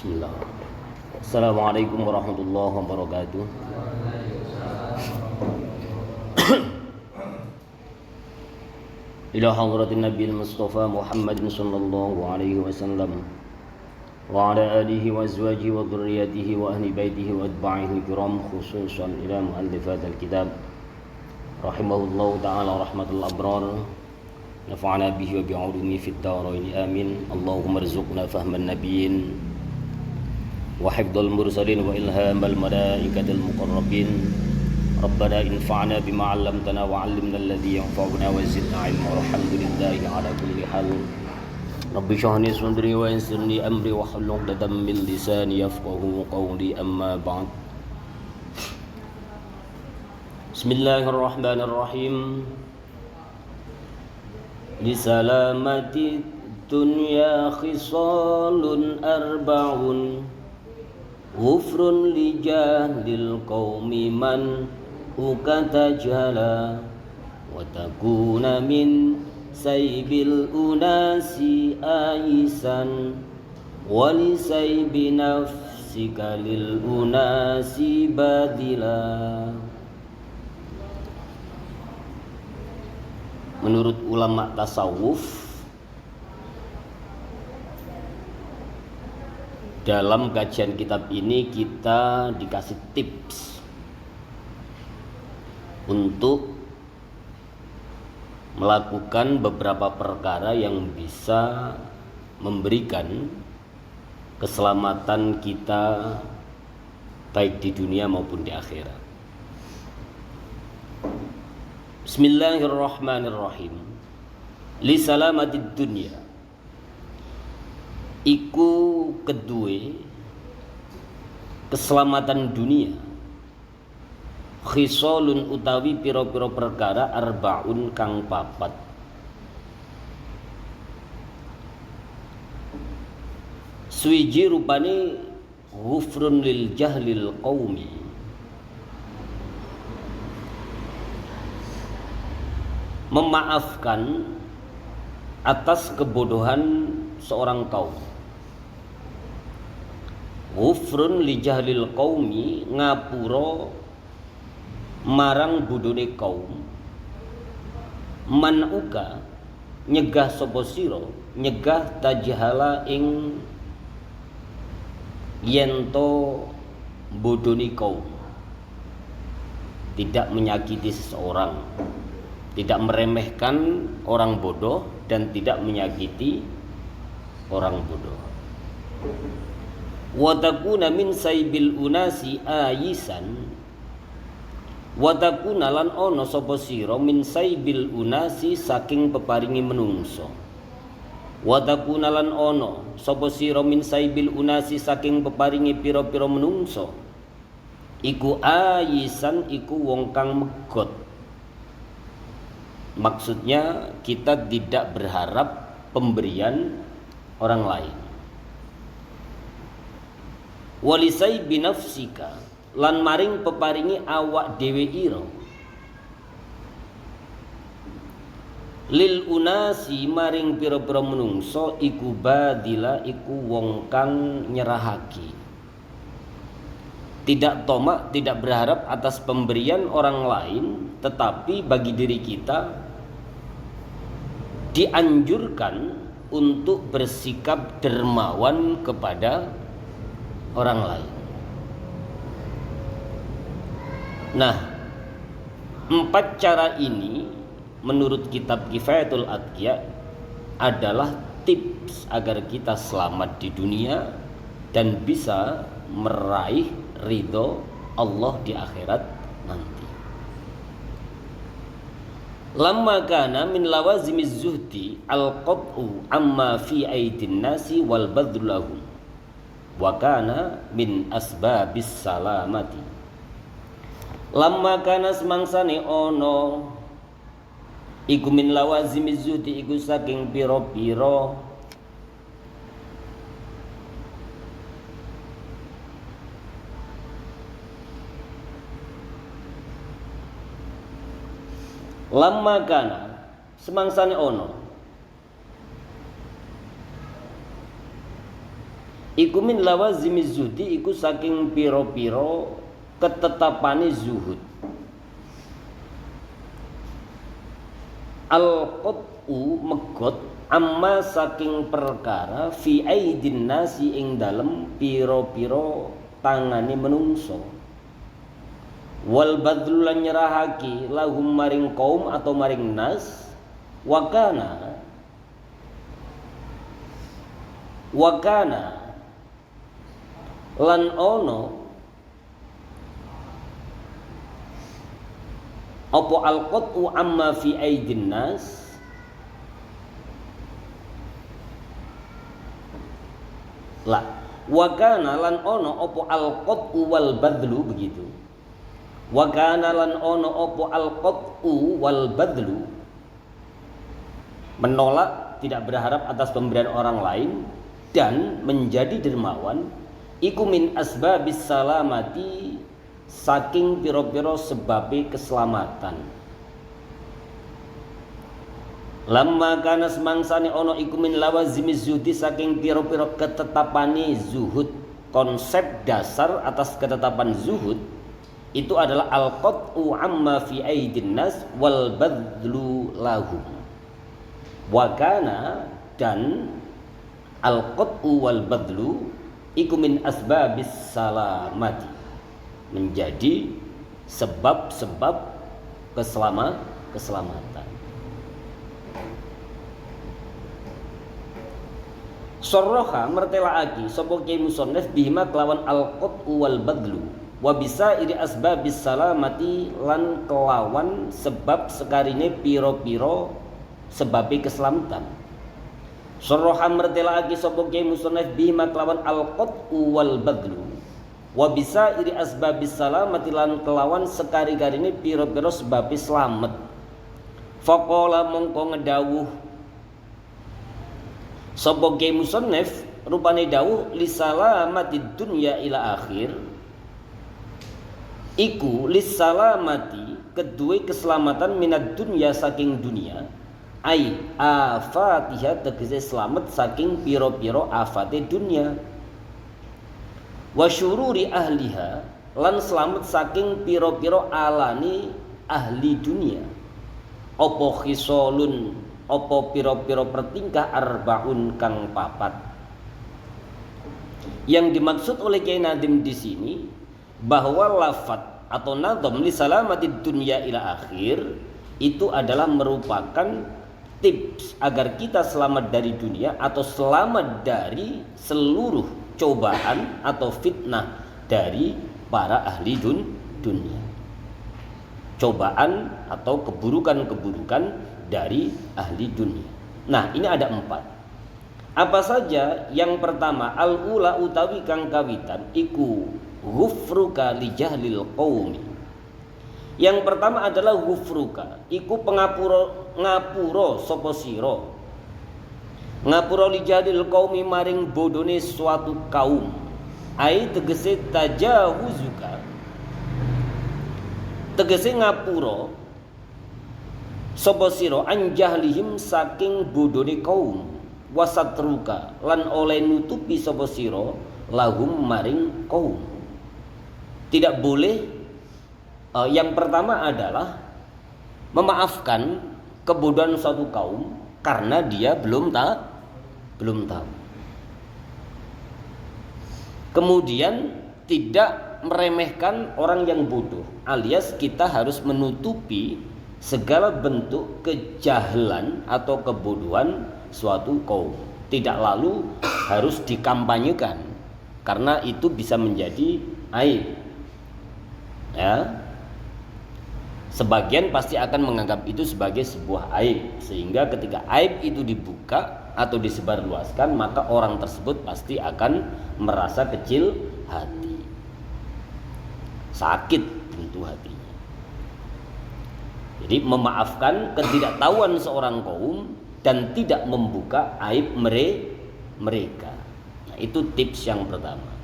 Bismillah. Assalamualaikum warahmatullahi wabarakatuh. Ila hadratin Nabil Mustafa Muhammadin sallallahu alaihi wasallam wa ala alihi wa azwajihi wa dhurriyyatihi wa ahli baitihi wa atba'ihi kiram, khususan ila muallifat al-kitab rahimahullahu ta'ala rahmatul abrar, nafa'ana bihi wa bi'ulumi fid darain amin. Allahumma rzuqna fahman nabiyyin wa hifdzal mursalin wa ilhamal malaikatil muqarrabin. Rabbana infa'na bima 'allamtana wa 'allimna alladhi yanfa'una wa zidna 'ilma. Alhamdulillahi 'ala kulli hal. Rabbi shrah li sadri wa yassir li amri wa hlul 'uqdatam min lisani yafqahu qawli, amma ba'd. Bismillahirrahmanirrahim. Li salamati dunya khisalun arba'un, ghufrun li jahlil qaumi man ukatajala, wa takuna min saybil unasi aisan, wa li saybi nafsika lil unasi badila. Menurut ulama tasawuf, dalam kajian kitab ini kita dikasih tips untuk melakukan beberapa perkara yang bisa memberikan keselamatan kita baik di dunia maupun di akhirat. Bismillahirrahmanirrahim. Li salamatid dunya, iku kedue keselamatan dunia, khisalun utawi pira-pira perkara arbaun kang papat. Suwiji rupane ghufrun lil jahlil qaumi, memaafkan atas kebodohan seorang kaum. Ghufrun li jahlil qaumi, ngapura marang bodone kaum. Manuka, nyegah sapa sira, nyegah tajhala ing yento bodoni kaum. Tidak menyakiti seseorang, tidak meremehkan orang bodoh, dan tidak menyakiti orang bodoh. Wa takuna min saybil unasi ayisan, wa takuna lan ana sapa sira min saybil unasi saking peparingi menungso. Wa takuna lan ana sapa sira min saybil unasi saking peparingi pira-pira menungso, iku ayisan, iku wong kang megot. Maksudnya kita tidak berharap pemberian orang lain. Walisai binafsika, lan maring peparingi awak dhewe ira, lil unasi maring pira-pira menungso, iku badila, iku wong kang nyerahake. Tidak tomak, tidak berharap atas pemberian orang lain, tetapi bagi diri kita dianjurkan untuk bersikap dermawan kepada orang lain. Nah, 4 cara ini menurut kitab Kifayatul Atqiya adalah tips agar kita selamat di dunia dan bisa meraih ridho Allah di akhirat nanti. Lamma kana min lawazimiz zuhdi al-qat'u amma fi aidin nasi wal badlu lahum, wa kana min asbabis salamati. Lamma kana semangsane ono iku min lawazimiz zuhdi, iku saking pira-pira lamma kana semangsane ono iku min lawazimiz zuhdi iku saking pira-pira ketetapane zuhud. Al-qat'u megot amma saking perkara fi aidin nasi ing dalem pira-pira tangane menungso. Wal badlu lan nyerahake lahum maring kaum atau maring nas wakana lan ono apa al-qat'u amma fi aidin nas la wakana lan ono apa al-qat'u wal badlu begitu. Wakana lan ono apa al-qat'u wal badlu menolak, tidak berharap atas pemberian orang lain dan menjadi dermawan iku min asbabis salamati saking piro-piro sebabe keselamatan. Lamma kana semangsane ono iku min lawazimiz zuhdi saking piro-piro ketetapane zuhud. Konsep dasar atas ketetapan zuhud itu adalah al-qat'u amma fi aidin nas wal badlu lahum. Wa kana dan al-qat'u wal badlu iku min asbabis salamati menjadi sebab-sebab keselamatan. Sarraha mertelaaki sapa Kyai Musannaf bihima kelawan al-qat'u wal badlu wa bisa iri asbabis salamati lan kelawan sebab sekarine piro-piro sebabe keselamatan. Sarraha mertelaaki sapa Kyai Musannaf bihima kelawan al-qat'u wal badlu wa bisa iri asbabis salamati lan kelawan sekari-karine piro-piro sebabe slamet. Faqala mongko ngedawuh sapa Kyai Musannaf rupane dawuh li salamatid dunya ila akhir iku lis salamati kedue keselamatan minad dunya saking dunia ai afatiha tegese selamat saking piro-piro afate dunia wa syururi ahliha lan selamat saking piro-piro alani ahli dunia apa khisalun apa piro-piro pertingkah arbaun kang papat. Yang dimaksud oleh Kyai Nadim di sini bahwa lafaz atau nadham li salamatid dunya ila akhir itu adalah merupakan tips agar kita selamat dari dunia atau selamat dari seluruh cobaan atau fitnah dari para ahli dunia. Cobaan atau keburukan-keburukan dari ahli dunia. Nah, ini ada 4. Apa saja? Yang pertama, al-ula utawi kang kawitan iku ghufruka li jahlil qaumi. Yang pertama adalah ghufruka, iku ngapura sapa sira. Ngapura li jahlil qaumi maring bodone suatu kaum. Ai tegese tajawuzuka. Tegese ngapura sapa sira an jahlihim saking bodone kaum. Wasatruka lan oleh nutupi sapa sira lahum maring kaum. Tidak boleh yang pertama adalah memaafkan kebodohan suatu kaum karena dia belum tahu. Kemudian tidak meremehkan orang yang bodoh, alias kita harus menutupi segala bentuk kejahilan atau kebodohan suatu kaum. Tidak lalu harus dikampanyekan karena itu bisa menjadi aib. Ya. Sebagian pasti akan menganggap itu sebagai sebuah aib, sehingga ketika aib itu dibuka atau disebarluaskan, maka orang tersebut pasti akan merasa kecil hati, sakit tentu hatinya. Jadi memaafkan ketidaktahuan seorang kaum dan tidak membuka aib mereka. Nah, itu tips yang pertama.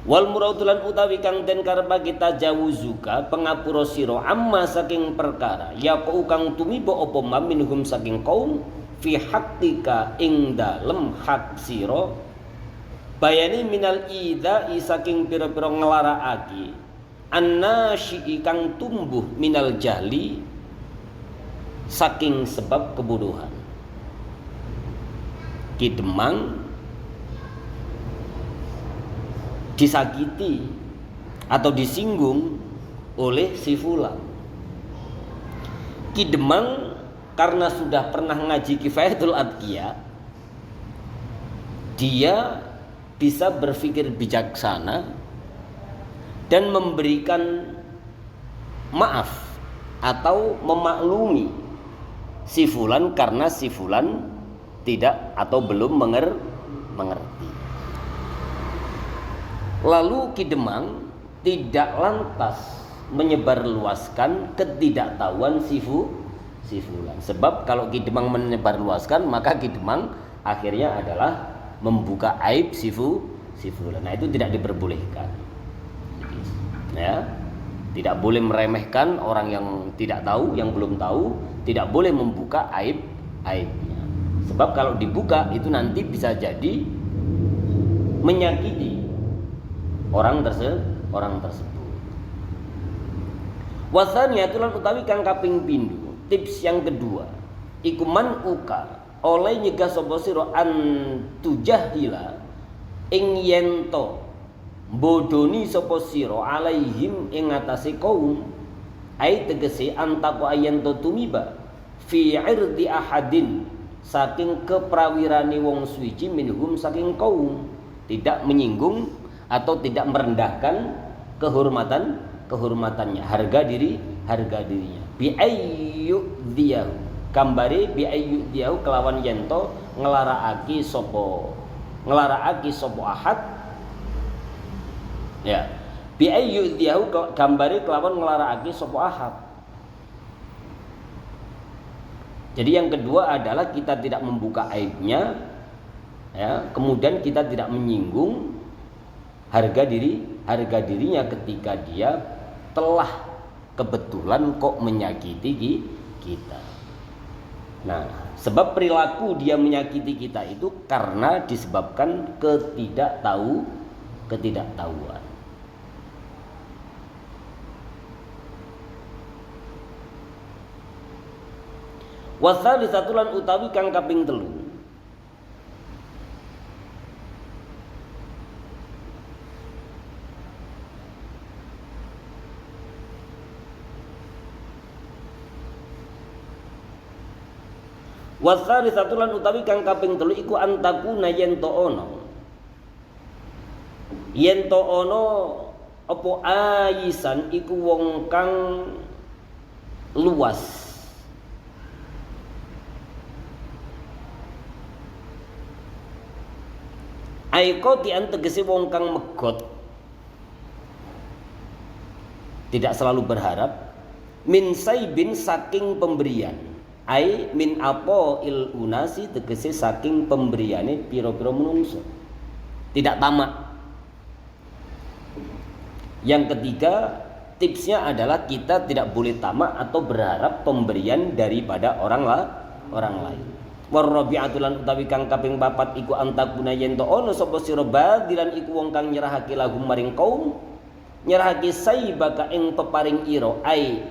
Wal muraudulan utawi kang den karepa kita jawuzuka pengapura sira amma saking perkara ya kang tumiba apa minhum saking kaum fi haqqika ing dalem hak sira bayani minal idza saking pira-pira nglarakake annasyi kang tumbuh minal jahli saking sebab kebodohan. Ki Demang disakiti atau disinggung oleh si fulan. Ki Demang karena sudah pernah ngaji Kifayatul Adqiya, dia bisa berpikir bijaksana dan memberikan maaf atau memaklumi si fulan karena si fulan tidak atau belum mengerti. Lalu Ki Demang tidak lantas menyebarluaskan ketidaktahuan si fulan. Sebab kalau Ki Demang menyebarluaskan, maka Ki Demang akhirnya adalah membuka aib si fulan. Nah, itu tidak diperbolehkan. Ya, tidak boleh meremehkan orang yang tidak tahu, yang belum tahu, tidak boleh membuka aibnya. Sebab kalau dibuka itu nanti bisa jadi menyakiti orang tersebut. Wasaniatulan utawi kang kaping pindho, tips yang kedua, iku man uka oleh nyegah sapa sira antujahila ing yento bodoni sapa sira alaihim ing atase kaum, ai tegese antako ayento tumiba fi irdi ahadin saking keprawirane wong suci minhum saking kaum, tidak menyinggung atau tidak merendahkan kehormatannya, harga dirinya. Bi ayyu diyahu kambare bi ayyu diyahu kelawan yento ngelaraaki sopo ahad, ya, bi ayyu diyahu kambare kelawan ngelaraaki sopo ahad. Jadi yang kedua adalah kita tidak membuka aibnya, ya, kemudian kita tidak menyinggung harga dirinya ketika dia telah kebetulan kok menyakiti kita. Nah, sebab perilaku dia menyakiti kita itu karena disebabkan ketidaktahuan. Wasalisatulan utawi kang kaping 3, wasalisatulan utawi kang kaping 3 iku antakuna yento ono apa ayisan iku wong kang luas, aiko tian tegese wong kang megot, tidak selalu berharap, min saibin saking pemberian, ai min apo il unasi tegese saking pemberiane piro-piro menungso, tidak tamak. Yang ketiga, tipsnya adalah kita tidak boleh tamak atau berharap pemberian daripada orang lain. Warabi'atulan utawi kang kaping 4 iku antakuna yento ono sapa sira badilan iku wong kang nyerahake lahum maring kaum, nyerahake saibaka ing peparing ira, ai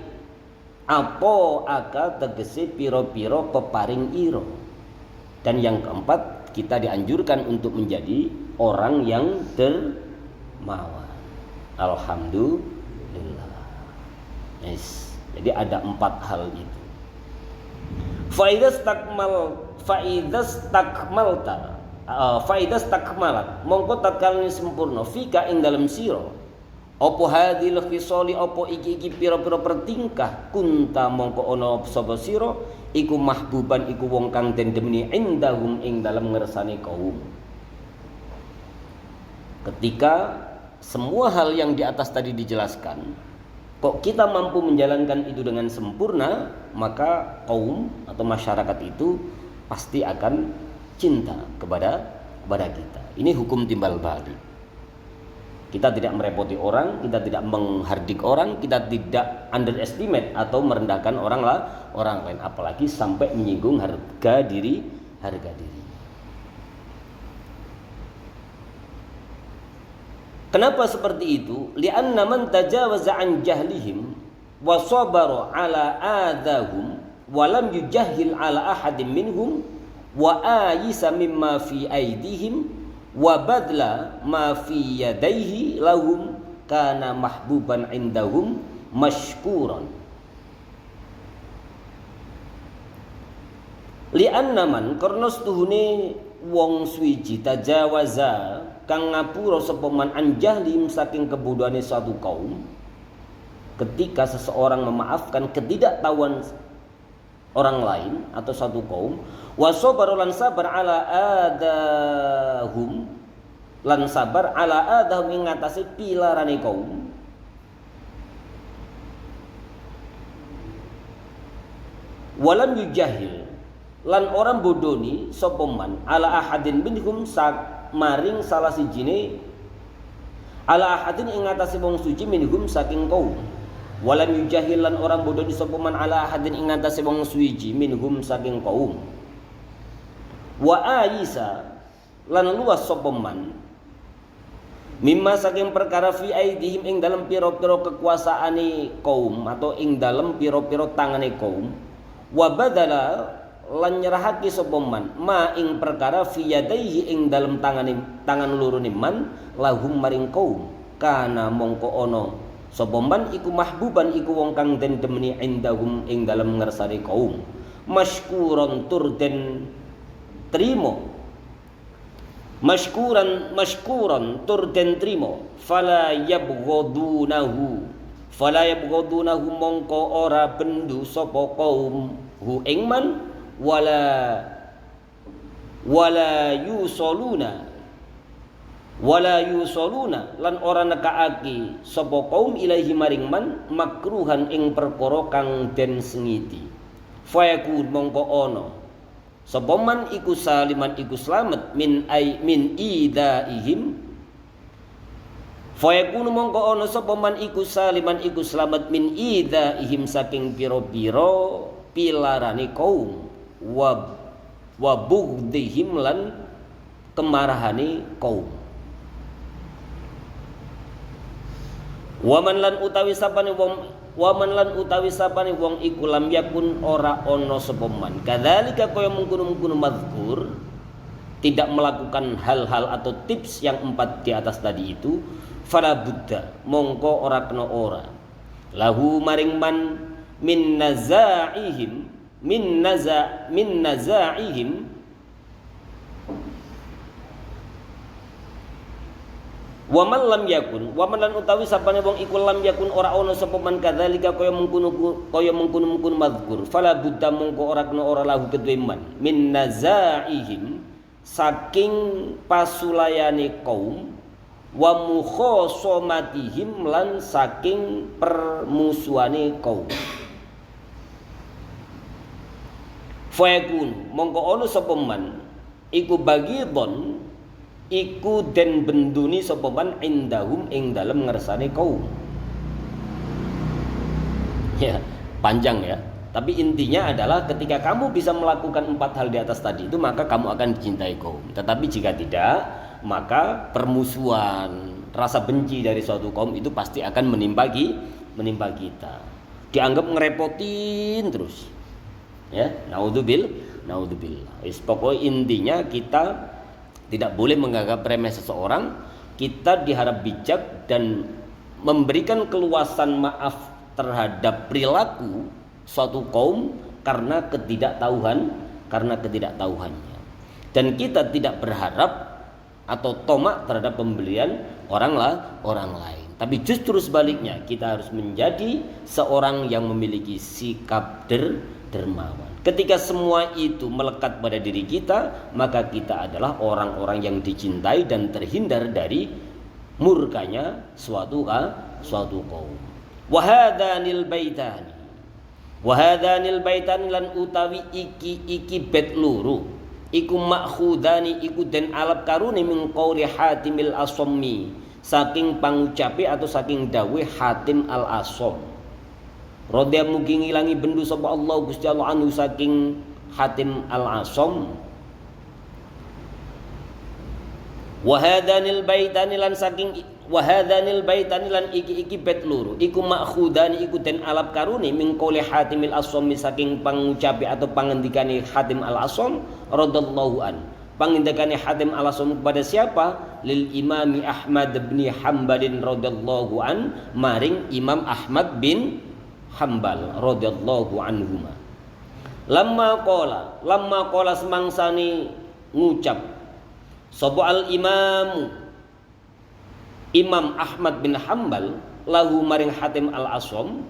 apa aka tegese piro-piro peparing ira. Dan yang keempat, kita dianjurkan untuk menjadi orang yang dermawan. Alhamdulillah. Yes. Jadi ada 4 hal itu. Faidas takmalat mongko tatkala sempurna fika ing dalem sira apa hadhil khisali apa iki pira-pira pertingkah kunta mongko ana sapa sira iku mahbuban iku wong kang den demeni indahum ing dalem ngersane kaum. Ketika semua hal yang di atas tadi dijelaskan, kok kita mampu menjalankan itu dengan sempurna, maka kaum atau masyarakat itu pasti akan cinta kepada kita. Ini hukum timbal balik. Kita tidak merepoti orang, kita tidak menghardik orang, kita tidak underestimate atau merendahkan orang lain, apalagi sampai menyinggung harga diri. Kenapa seperti itu? Li'anna man tajawaza an jahlihim wa sabara ala adahum wa lam yujahhil ala ahadin minhum wa ayisa mimma fi aidihim wa badla ma fi yadayhi lahum kana mahbuban indahum mashkuran. Li'anna man karena setuhune wong suwiji tajawaza kang ngapura sapa man an jahlim saking kebodohane suatu kaum. Ketika seseorang memaafkan ketidaktahuan orang lain atau satu kaum, wasobar lan sabar ala adahum lan sabar ala adahum ing ngatasi pilarane kaum, walam yujahil lan orang bodoni sapa man ala ahadin minhum maring salah sijine ala ahadin ing ngatasi wong suci minhum saking kaum. Walam yujahil lan orang bodoh di sapa man ala ahadin ing ngatasi wong suci minhum saking kaum. Wa ayisa lan luas sapa man mimma saking perkara fi aidihim ing dalem pira-pira kekuasaane kaum atau ing dalem pira-pira tangane kaum. Wa badala lan nyerahake sapa man ma ing perkara fi yadaihi ing dalem tangan lorone man lahum maring kaum. Kana mongko ana sapa man iku mahbuban iku wong kang den demeni indahum ing dalem ngersane kaum, masykuron tur den trimo, masykuran tur den trimo, fala yabghadunahu mongko ora bendu sapa kaum hu ing man wala yusoluna lan ora nekaake sapa kaum ilahi maring man makruhan ing perkara kang den sengiti. Fayakun mongko ana sapa man iku saliman iku slamet min idaihim. Fayakun mongko ana sapa man iku saliman iku slamet min idaihim saking pira-pira pilarane kaum wa bughdihim lan kemarahane kaum. Waman lan utawi sapane wong iku lam yakun ora ana sapa man kadzalika kaya mungkunu-mungkunu mazkur tidak melakukan hal-hal atau tips yang 4 di atas tadi itu, fala buddha mongko ora kena ora lahu maring man min nazaihim Waman lam yakun, waman lan utawi sapane wong iku lam yakun ora ana sapa man kadzalika kaya mengkono mazkur, fala buddha mongko ora kena ora lahu kedue man min nazaihim saking pasulayane kaum wa mukhasamatihim lan saking permusuhane kaum. Fayakun mongko ana sapa man iku bagidon iku den benduni sapa man indahum ing dalem ngersane kaum. Ya, panjang ya. Tapi intinya adalah ketika kamu bisa melakukan 4 hal di atas tadi itu, maka kamu akan dicintai kaum. Tetapi jika tidak, maka permusuhan, rasa benci dari suatu kaum itu pasti akan menimpa kita. Dianggap ngerepotin terus. Ya, naudzubillah. Pokoknya intinya kita tidak boleh menganggap remeh seseorang. Kita diharap bijak dan memberikan keluasan maaf terhadap perilaku suatu kaum karena ketidaktahuannya. Dan kita tidak berharap atau tomak terhadap pembelian orang lain. Tapi justru sebaliknya, kita harus menjadi seorang yang memiliki sikap dermawan. Ketika semua itu melekat pada diri kita, maka kita adalah orang-orang yang dicintai dan terhindar dari murkanya suatu kaum. Wahadanil baitani lan utawi iki bet luru iku makhudani iku den alap karuni min qauli Hatimil Asommi saking pangucape atau saking dawe Hatim al-Asom. Rodha mugi ngilangi bendu sapa Allah Gusti Allah anu saking Hatim al-Asom. Wahadanil baitani lan saking wa hadzanil baitani lan iki bait loro iku makhudani iku den alap karuni min qouli Hatimil Asam saking pangucapi atau pangendikane Hatim Al-Asam radhiyallahu an. Pangendikane Hatim Al-Asam kepada siapa? Lil Imami Ahmad bin Hanbal radhiyallahu an, maring Imam Ahmad bin Hanbal radhiyallahu anhuma. Lamma qala semangsane ngucap sapa al Imam Ahmad bin Hanbal lahu maring Hatim Al-Asam.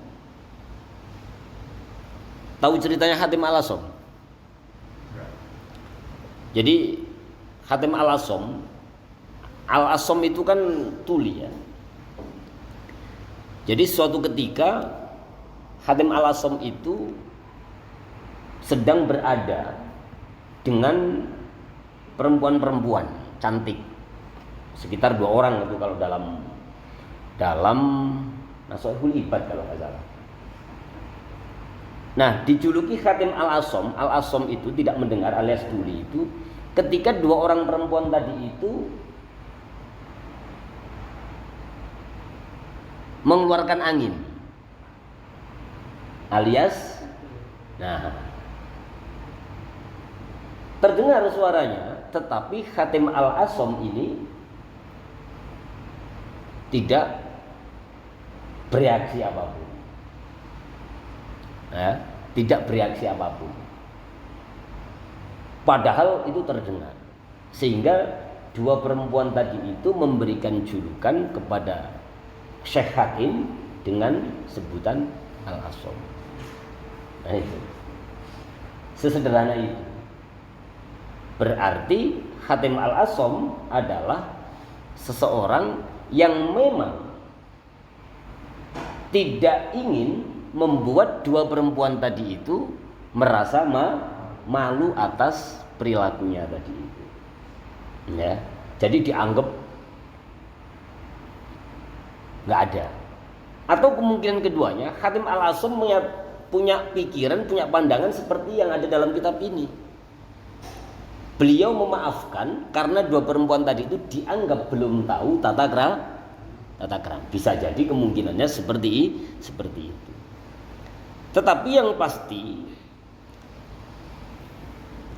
Tahu ceritanya Hatim Al-Asam? Jadi Hatim Al-Asam itu kan tuli ya. Jadi suatu ketika Hatim Al-Asam itu sedang berada dengan perempuan-perempuan cantik, sekitar 2 orang itu kalau dalam Nashihul Ibad kalau nggak salah. Nah, dijuluki Hatim Al-Asam. Al-Asam itu tidak mendengar alias tuli itu ketika 2 orang perempuan tadi itu mengeluarkan angin alias terdengar suaranya, tetapi Hatim Al-Asam ini tidak bereaksi apapun. Tidak bereaksi apapun. Padahal itu terdengar. Sehingga 2 perempuan tadi itu memberikan julukan kepada Syekh Hatim dengan sebutan Al-Asam. Nah itu. Sesederhana itu. Berarti Hatim Al-Asam adalah seseorang yang memang tidak ingin membuat 2 perempuan tadi itu merasa malu atas perilakunya tadi itu. Ya, jadi dianggap nggak ada. Atau kemungkinan keduanya, Hatim Al-Asam punya pikiran, punya pandangan seperti yang ada dalam kitab ini. Beliau memaafkan karena 2 perempuan tadi itu dianggap belum tahu tata krama. Bisa jadi kemungkinannya seperti itu. Tetapi yang pasti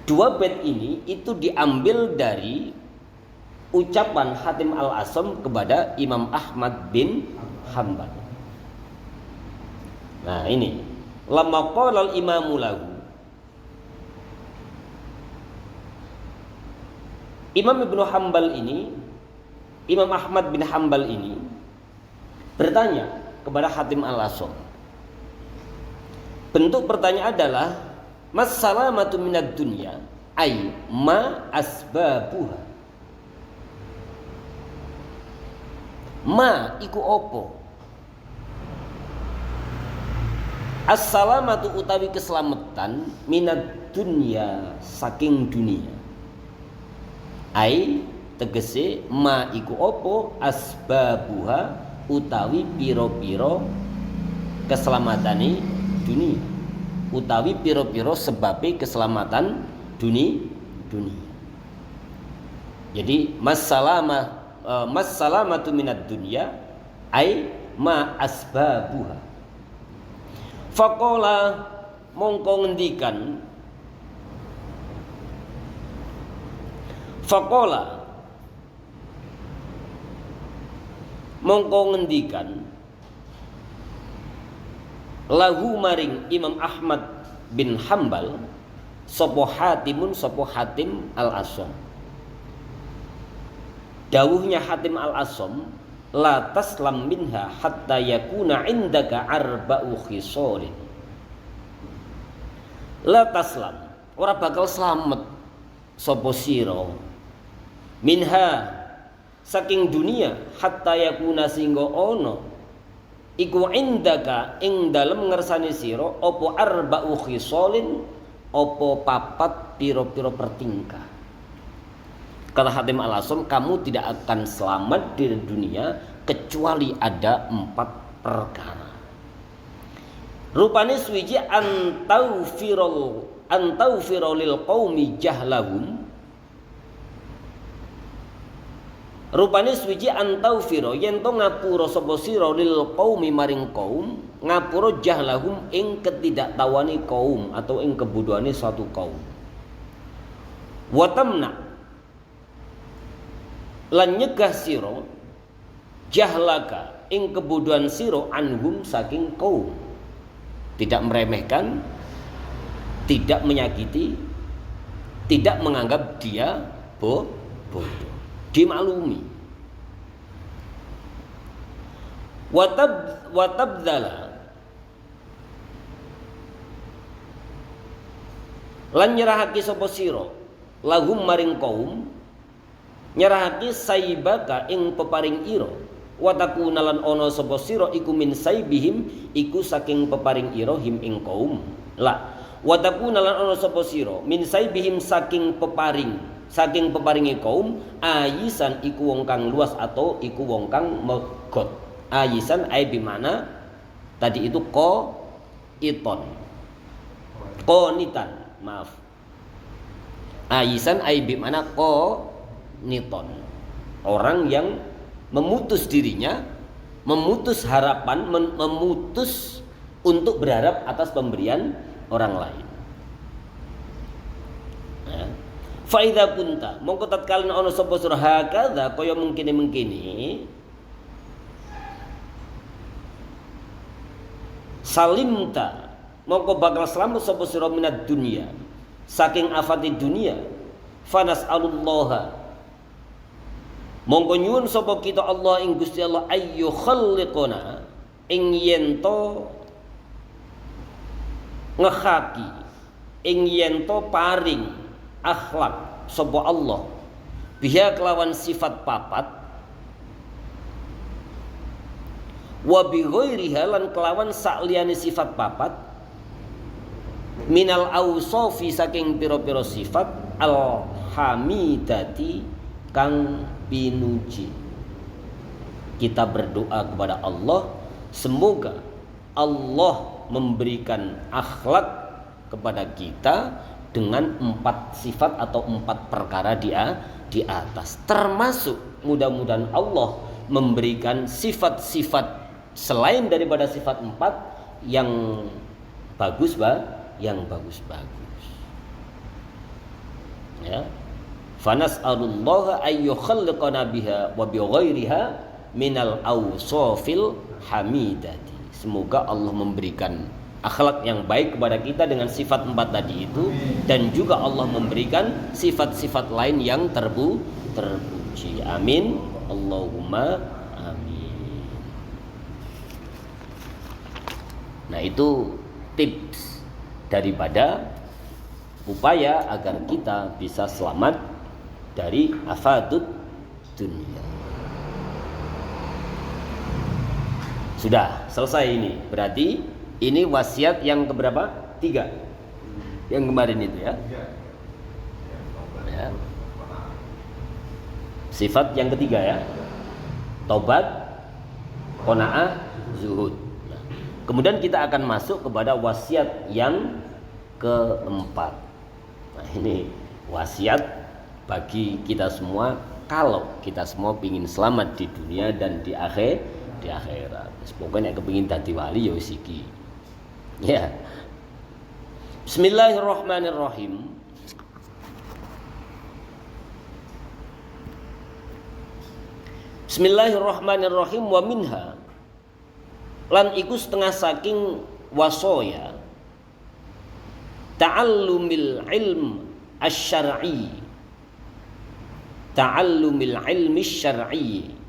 2 bait ini itu diambil dari ucapan Hatim Al-Asam kepada Imam Ahmad bin Hanbal. Nah ini lamma qala al-imamu lahu, Imam Ibnu Hanbal ini, Imam Ahmad bin Hanbal ini bertanya kepada Hatim Al-Asam. Bentuk pertanyaan adalah mas salamatu minad dunya ay ma asbabuha. Ma iku opo? As-salamatu utawi keselamatan minad dunya saking dunia. Ai tegese ma iku opo asbabuha utawi piro-piro keselamatane dunia, utawi piro-piro sebabe keselamatan dunia. Jadi masalamatu minad dunya ai ma asbabuha. Faqala mongko ngendikan, faqala mongko ngendikan lahu maring Imam Ahmad bin Hanbal sapa Hatimun sapa Hatim Al-Asam. Dawuhnya Hatim Al-Asam, la taslam minha hatta yakuna indaka arba'u khisalin. La taslam, ora bakal slamet sapa sira minha saking dunia hatta yakuna singgo ono iku indaka ing dalem ngersani sira apa arba'u khisalin apa papat piro-piro pertingkah. Kata Hatim Al-Asam, kamu tidak akan selamat di dunia kecuali ada 4 perkara. Rupane suwiji antau firolil qaumi jahlahum, Rupane suwiji antaufiro yen to ngapura sapa sira lil qaumi maring kaum, ngapura jahlahum ing ketidaktahuane kaum atau ing kebodohane suatu kaum. Wa tamna lan nyegah sira jahlaka ing kebodohan sira anhum saking kaum. Tidak meremehkan, tidak menyakiti, tidak menganggap dia bodoh. Dimaklumi. Watabdala lan nyerahake sapa sira lahum maring kaum, nyerahake saibaka ing peparing ira, wa takuna lan ana sapa sira iku min saibihim iku saking peparing ira him ing kaum. La wa takuna lan ana sapa sira min saibihim saking peparinge kaum, ayisan iku wong kang luas atau iku wong kang megot. Ayisan ai bimana tadi itu qonitan, maaf. Ayisan ai bimana qoniton. Orang yang memutus dirinya, memutus harapan, memutus untuk berharap atas pemberian orang lain. Fa idza kunta mongko tatkala ana sapa sira hakadha kaya mengkini salimta mongko bakal selamat sapa sira minad dunya saking afati dunia. Fanas alullaha mongko nyuwun sapa kita Allah ing Gusti Allah ayyu khalliqona ing yen to ngehaki ing yen to paring akhlak sapa Allah biha kelawan sifat papat wa bi ghairiha lan kelawan sakliyane sifat papat minal ausofi saking pira-pira sifat al hamidati kang pinuji. Kita berdoa kepada Allah semoga Allah memberikan akhlak kepada kita dengan 4 sifat atau 4 perkara di atas. Termasuk mudah-mudahan Allah memberikan sifat-sifat selain daripada sifat 4 yang bagus, ya. Fanas'alullaha ayyukhalliqana biha wa bi ghairiha minal awsafil hamidati. Semoga Allah memberikan akhlak yang baik kepada kita dengan sifat 4 tadi itu, dan juga Allah memberikan sifat-sifat lain yang terpuji. Amin. Allahumma amin. Nah, itu tips daripada upaya agar kita bisa selamat dari afadud dunia. Sudah selesai ini. Berarti ini wasiat yang keberapa? 3. Yang kemarin itu ya. Sifat yang ketiga ya. Taubat, qanaah, zuhud. Nah, kemudian kita akan masuk kepada wasiat yang keempat. Nah, ini wasiat bagi kita semua kalau kita semua ingin selamat di dunia dan di akhirat. Pokoknya kepingin dadi wali ya wis iki. Ya. Bismillahirrahmanirrahim. Bismillahirrahmanirrahim. Wa minha lan iku setengah saking wasoya ta'allumil ilm asy-syar'i. Ta'allumil ilmi asy-syar'i.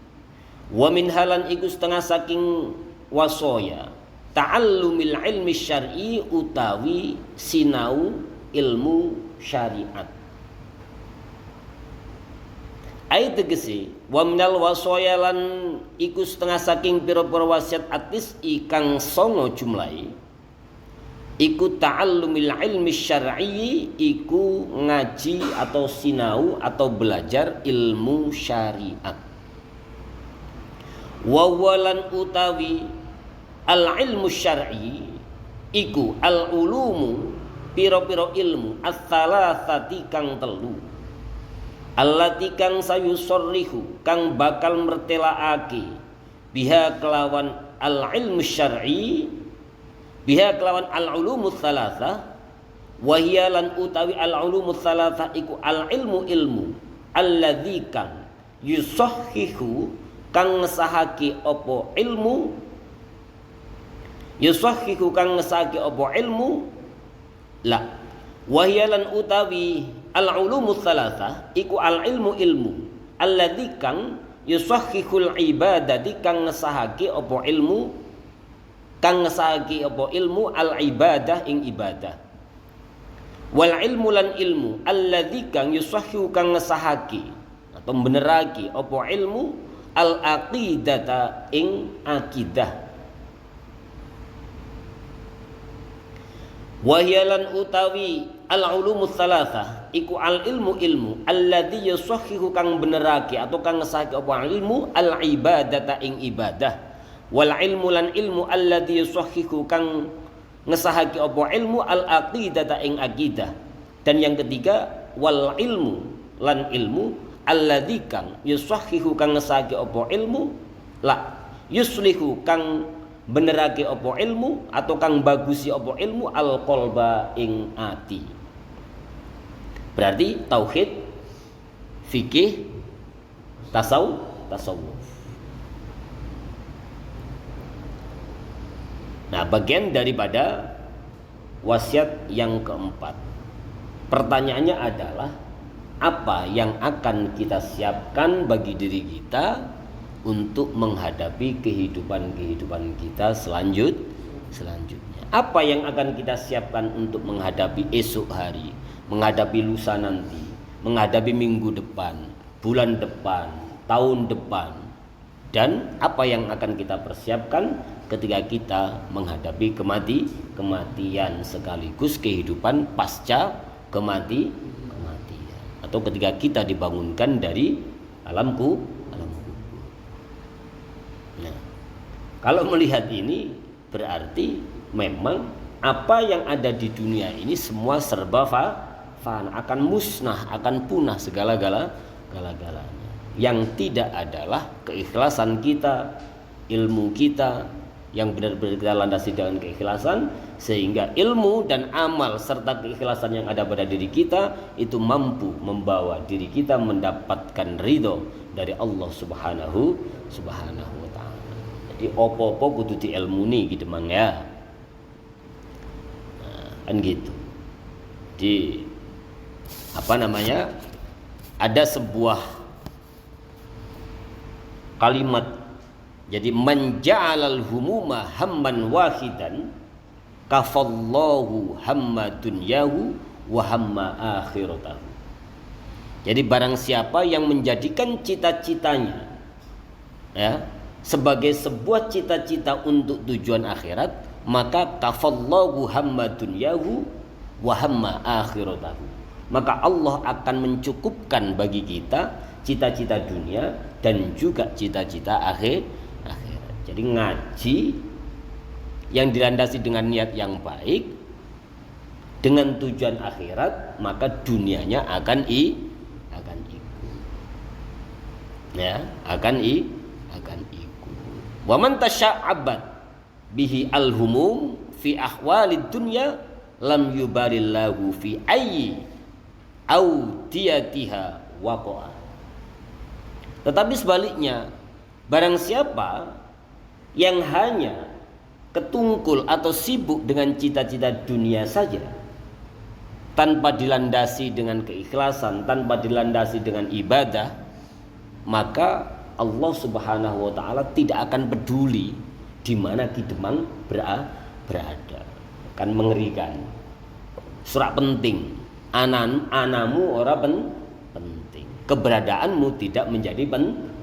Wa minha lan iku setengah saking wasoya ta'allumil ilmi syar'i utawi sinau ilmu syariat. Ai tegese wa minal wasaya lan iku setengah saking pira-pira wasiat atis ikang 9 jumlahe iku ta'allumil ilmi syar'i iku ngaji atau sinau atau belajar ilmu syariat. Wa walan utawi al ilmu syar'i iku al ulumu piro-piro ilmu as-salasati kang telu. allati kang sayusarrihu kang bakal mertelaake biha kelawan al ilmu syar'i, biha kelawan al ulumus tsalatsa, wa hiya lan utawi al ulumus tsalatsa iku al ilmu ilmu alladzi kang yusahhihu kang ngesahake apa ilmu, yusahhihu kang ngesahake apa ilmu la wahyalan utawi al ulumus tsalatsa iku al ilmu ilmu alladzi kang yusahhihul ibadati kang ngesahake apa ilmu, kang ngesahake apa ilmu al ibadah ing ibadah, wal ilmu lan ilmu alladzi kang yusahhihu kang ngesahake atau benerake apa ilmu al aqidata ing akidah, wahyalan utawi al ulumus tsalatsa iku al ilmu ilmu alladzi yusahhihu kang benerake atau kang ngesahake apa ilmu al ibadata ing ibadah, wal ilmu lan ilmu alladzi yusahhihu kang ngesahake apa ilmu al aqidata ing aqidah, dan yang ketiga wal ilmu lan ilmu alladzi kang yusahhihu kang ngesahake apa ilmu la yuslihu kang benerake apa ilmu atau kang bagusi apa ilmu al qalba ing ati. Berarti tauhid, fikih, tasawuf. Nah, bagian daripada wasiat yang keempat, pertanyaannya adalah apa yang akan kita siapkan bagi diri kita untuk menghadapi kehidupan kita selanjutnya. Apa yang akan kita siapkan untuk menghadapi esok hari, menghadapi lusa nanti, menghadapi minggu depan, bulan depan, tahun depan, dan apa yang akan kita persiapkan ketika kita menghadapi kematian sekaligus kehidupan pasca kematian, atau ketika kita dibangunkan dari alam kubur. Nah, kalau melihat ini berarti memang apa yang ada di dunia ini semua serba fana, akan musnah, akan punah segala-galanya. Yang tidak adalah keikhlasan kita, ilmu kita yang benar-benar kita landasi dengan keikhlasan, sehingga ilmu dan amal serta keikhlasan yang ada pada diri kita itu mampu membawa diri kita mendapatkan ridho dari Allah Subhanahu wa ta'ala. Jadi opo-opo kudu diilmuni gitu mang ya. Nah, kan gitu. Di ada sebuah kalimat, jadi menja'alal humuma hamman wahidan kafallahu hamma dunyahu wa hamma akhiratahu. Jadi barang siapa yang menjadikan cita-citanya ya sebagai sebuah cita-cita untuk tujuan akhirat, maka kafallahu hamma dunyahu wa hamma akhiratahu. Maka Allah akan mencukupkan bagi kita cita-cita dunia dan juga cita-cita akhirat. Jadi ngaji yang dilandasi dengan niat yang baik dengan tujuan akhirat, maka dunianya akan ikut. Ya, akan ikut. Wa man tasya'abat bihi al-humum fi ahwalid dunya lam yubarillahu fi ayyi audiyatiha waqa'a. Tetapi sebaliknya, barang siapa yang hanya ketungkul atau sibuk dengan cita-cita dunia saja tanpa dilandasi dengan keikhlasan, tanpa dilandasi dengan ibadah, maka Allah Subhanahu wa ta'ala tidak akan peduli di mana kidemang berada. Kan mengerikan. Surat penting. Anamu ora penting. Keberadaanmu tidak menjadi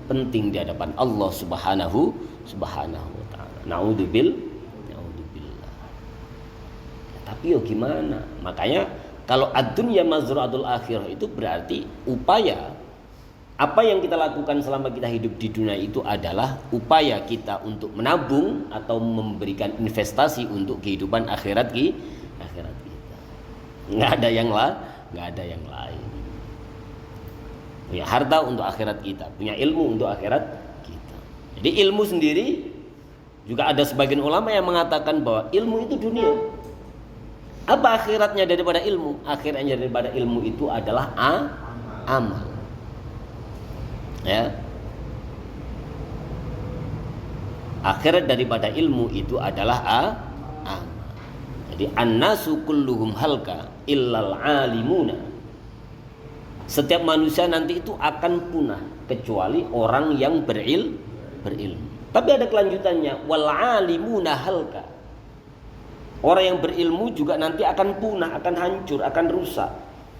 penting di hadapan Allah Subhanahu wa ta'ala. Naudzubillah. Tapi yo gimana? Makanya kalau ad-dunya mazra'atul akhirah itu berarti upaya apa yang kita lakukan selama kita hidup di dunia itu adalah upaya kita untuk menabung atau memberikan investasi untuk kehidupan akhirat kita. Nggak ada yang lain. Punya harta untuk akhirat kita, punya ilmu untuk akhirat kita. Jadi ilmu sendiri juga ada sebagian ulama yang mengatakan bahwa ilmu itu dunia. Apa akhiratnya daripada ilmu? Akhiratnya daripada ilmu itu adalah amal. Ya. Akhirat daripada ilmu itu adalah amal. Jadi annasu kulluhum halka illal alimuna. Setiap manusia nanti itu akan punah kecuali orang yang berilmu. Tapi ada kelanjutannya, wal alimuna halka. Orang yang berilmu juga nanti akan punah, akan hancur, akan rusak.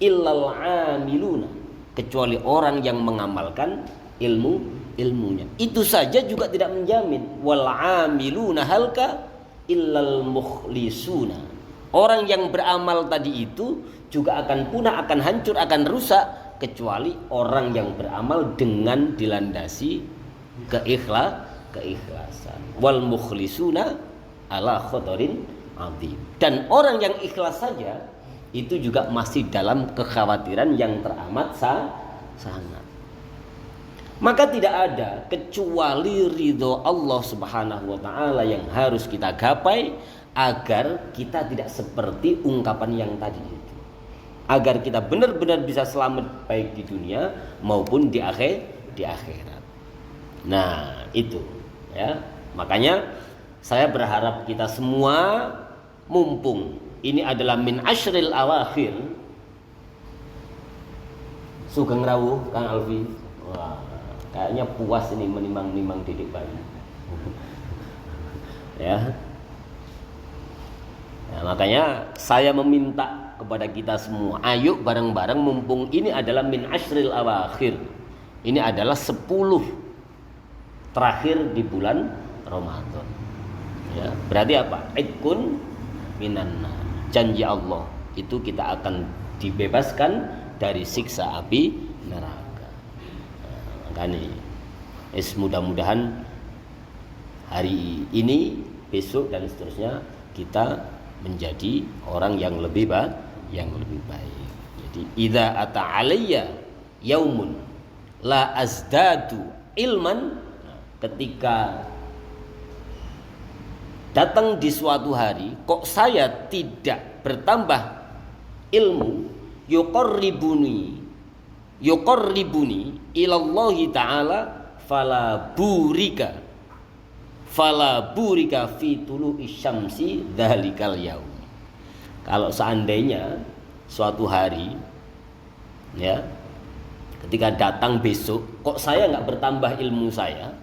Illal amiluna, kecuali orang yang mengamalkan ilmunya. Itu saja juga tidak menjamin. Wal amiluna halka illal mukhlisuna. Orang yang beramal tadi itu juga akan punah, akan hancur, akan rusak, kecuali orang yang beramal dengan dilandasi keikhlasan. Wal mukhlisuna ala khotorin azim. Dan orang yang ikhlas saja itu juga masih dalam kekhawatiran yang teramat sangat. Maka tidak ada kecuali ridho Allah Subhanahu wa taala yang harus kita gapai agar kita tidak seperti ungkapan yang tadi itu. Agar kita benar-benar bisa selamat baik di dunia maupun di akhirat. Nah, itu ya. Makanya saya berharap kita semua, mumpung ini adalah min asyril awakhir. Sugeng rawuh Kang Alfi. Wah, kayaknya puas ini menimang-nimang didik bayi. Ya. Nah, makanya saya meminta kepada kita semua, ayo bareng-bareng, mumpung ini adalah min asyril awakhir. Ini adalah 10 terakhir di bulan Ramadan. Ya, berarti apa? Idkun minanna. Janji Allah itu kita akan dibebaskan dari siksa api neraka. Makanya mudah-mudahan hari ini, besok dan seterusnya kita menjadi orang yang lebih baik. Jadi idza ata alayya yaumun la azdadu ilman, ketika datang di suatu hari kok saya tidak bertambah ilmu, yuqarribuni ilallahi ta'ala fala burika fi tulu'i syamsi dzalikal yaum. Kalau seandainya suatu hari ya, ketika datang besok kok saya nggak bertambah ilmu saya,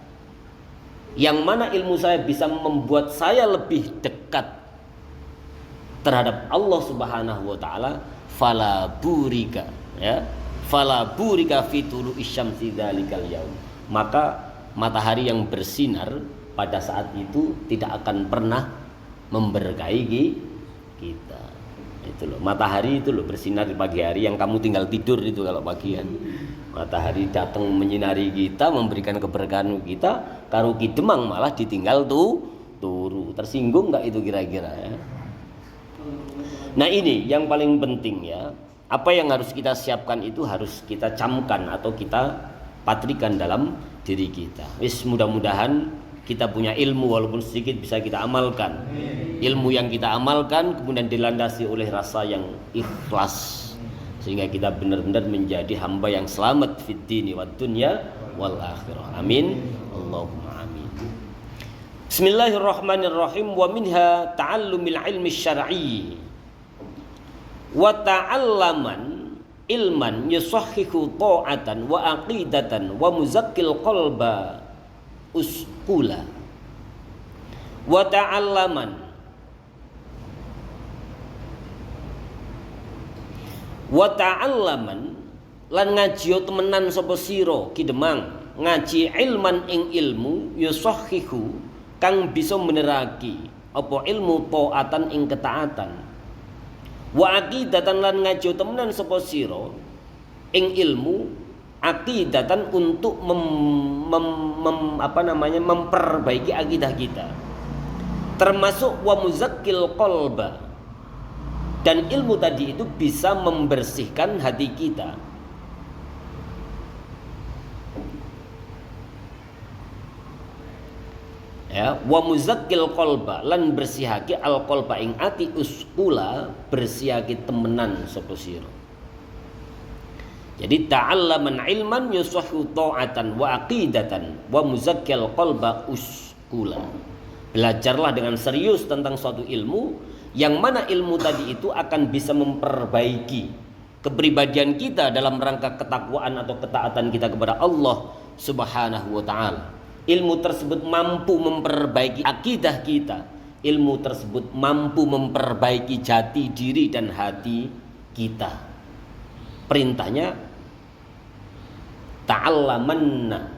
yang mana ilmu saya bisa membuat saya lebih dekat terhadap Allah Subhanahu wa taala, fala burika fi tulu'i syamsi dzalikal yaum. Maka matahari yang bersinar pada saat itu tidak akan pernah memberkahi kita. Itu loh, matahari itu loh bersinar di pagi hari, yang kamu tinggal tidur itu kalau pagian. Matahari datang menyinari kita, memberikan keberkahan kita, karo kidemang malah ditinggal turu. Tersinggung enggak itu kira-kira ya? Nah, ini yang paling penting ya. Apa yang harus kita siapkan itu harus kita camkan atau kita patrikan dalam diri kita. Mudah-mudahan kita punya ilmu walaupun sedikit bisa kita amalkan. Ilmu yang kita amalkan kemudian dilandasi oleh rasa yang ikhlas, sehingga kita benar-benar menjadi hamba yang selamat fid dini wad dunya wal akhirah. Amin. Allahumma amin. Bismillahirrahmanirrahim. Wa minha ta'allumil ilmi syar'i wa ta'allaman ilman yusahhihu ta'atan wa aqidatan wa muzakkil qalba uskula wa ta'allaman lan ngaji temenan sapa sira kidemang ngaji ilman ing ilmu yusahhihu kang bisa meneraki apa ilmu ta'atan ing ketaatan, wa aqidatan lan ngaji temenan sapa sira ing ilmu aqidatan untuk memperbaiki akidah kita, termasuk wa muzakkil qalba, dan ilmu tadi itu bisa membersihkan hati kita. Ya, wa muzakkil qalba lan bersihake al qalba ing ati uskula bersihake temenan sapa sira. Jadi ta'allaman ilman yusahhu ta'atan wa aqidatan wa muzakkil qalba uskula. Belajarlah dengan serius tentang suatu ilmu yang mana ilmu tadi itu akan bisa memperbaiki kepribadian kita dalam rangka ketakwaan atau ketaatan kita kepada Allah Subhanahu wa taala. Ilmu tersebut mampu memperbaiki akidah kita. Ilmu tersebut mampu memperbaiki jati diri dan hati kita. Perintahnya ta'allamanna,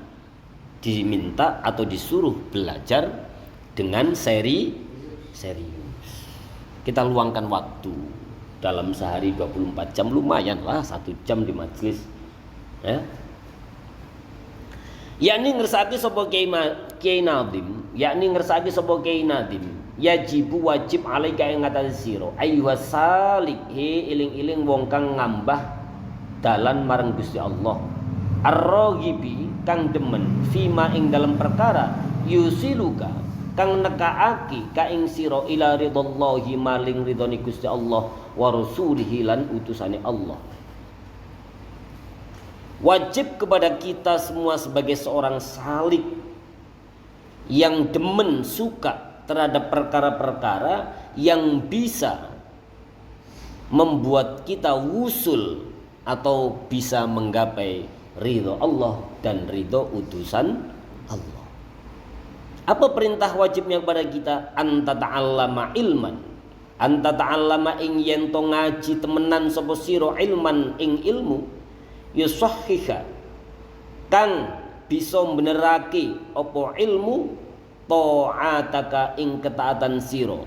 diminta atau disuruh belajar dengan serius. Kita luangkan waktu dalam sehari 24 jam, lumayan lah 1 jam di majelis, ya. Yakni ngersaki sapa Kiai Nadim, yakni ngersaki sapa Kiai Nadim, yajibu wajib alaika ing ngatas sira ayyuhas salik, he iling-iling wong kang ngambah dalan marang Gusti Allah, ar-raghibi kang demen fima ing dalam perkara yusiluka kang nekaaki ka ing sira ila ridallahi maling ridhoni Gusti Allah wa rasulihi lan utusane Allah. Wajib kepada kita semua sebagai seorang salik yang demen suka terhadap perkara-perkara yang bisa membuat kita wusul atau bisa menggapai ridho Allah dan ridho utusan Allah. Apa perintah wajibnya kepada kita? Anta ta'allama ilman, anta ta'allama ing yen to ngaji temenan sapa sira ilman ing ilmu yusahhiha kang bisa benerake apa ilmu ta'ataka ing ketaatan sira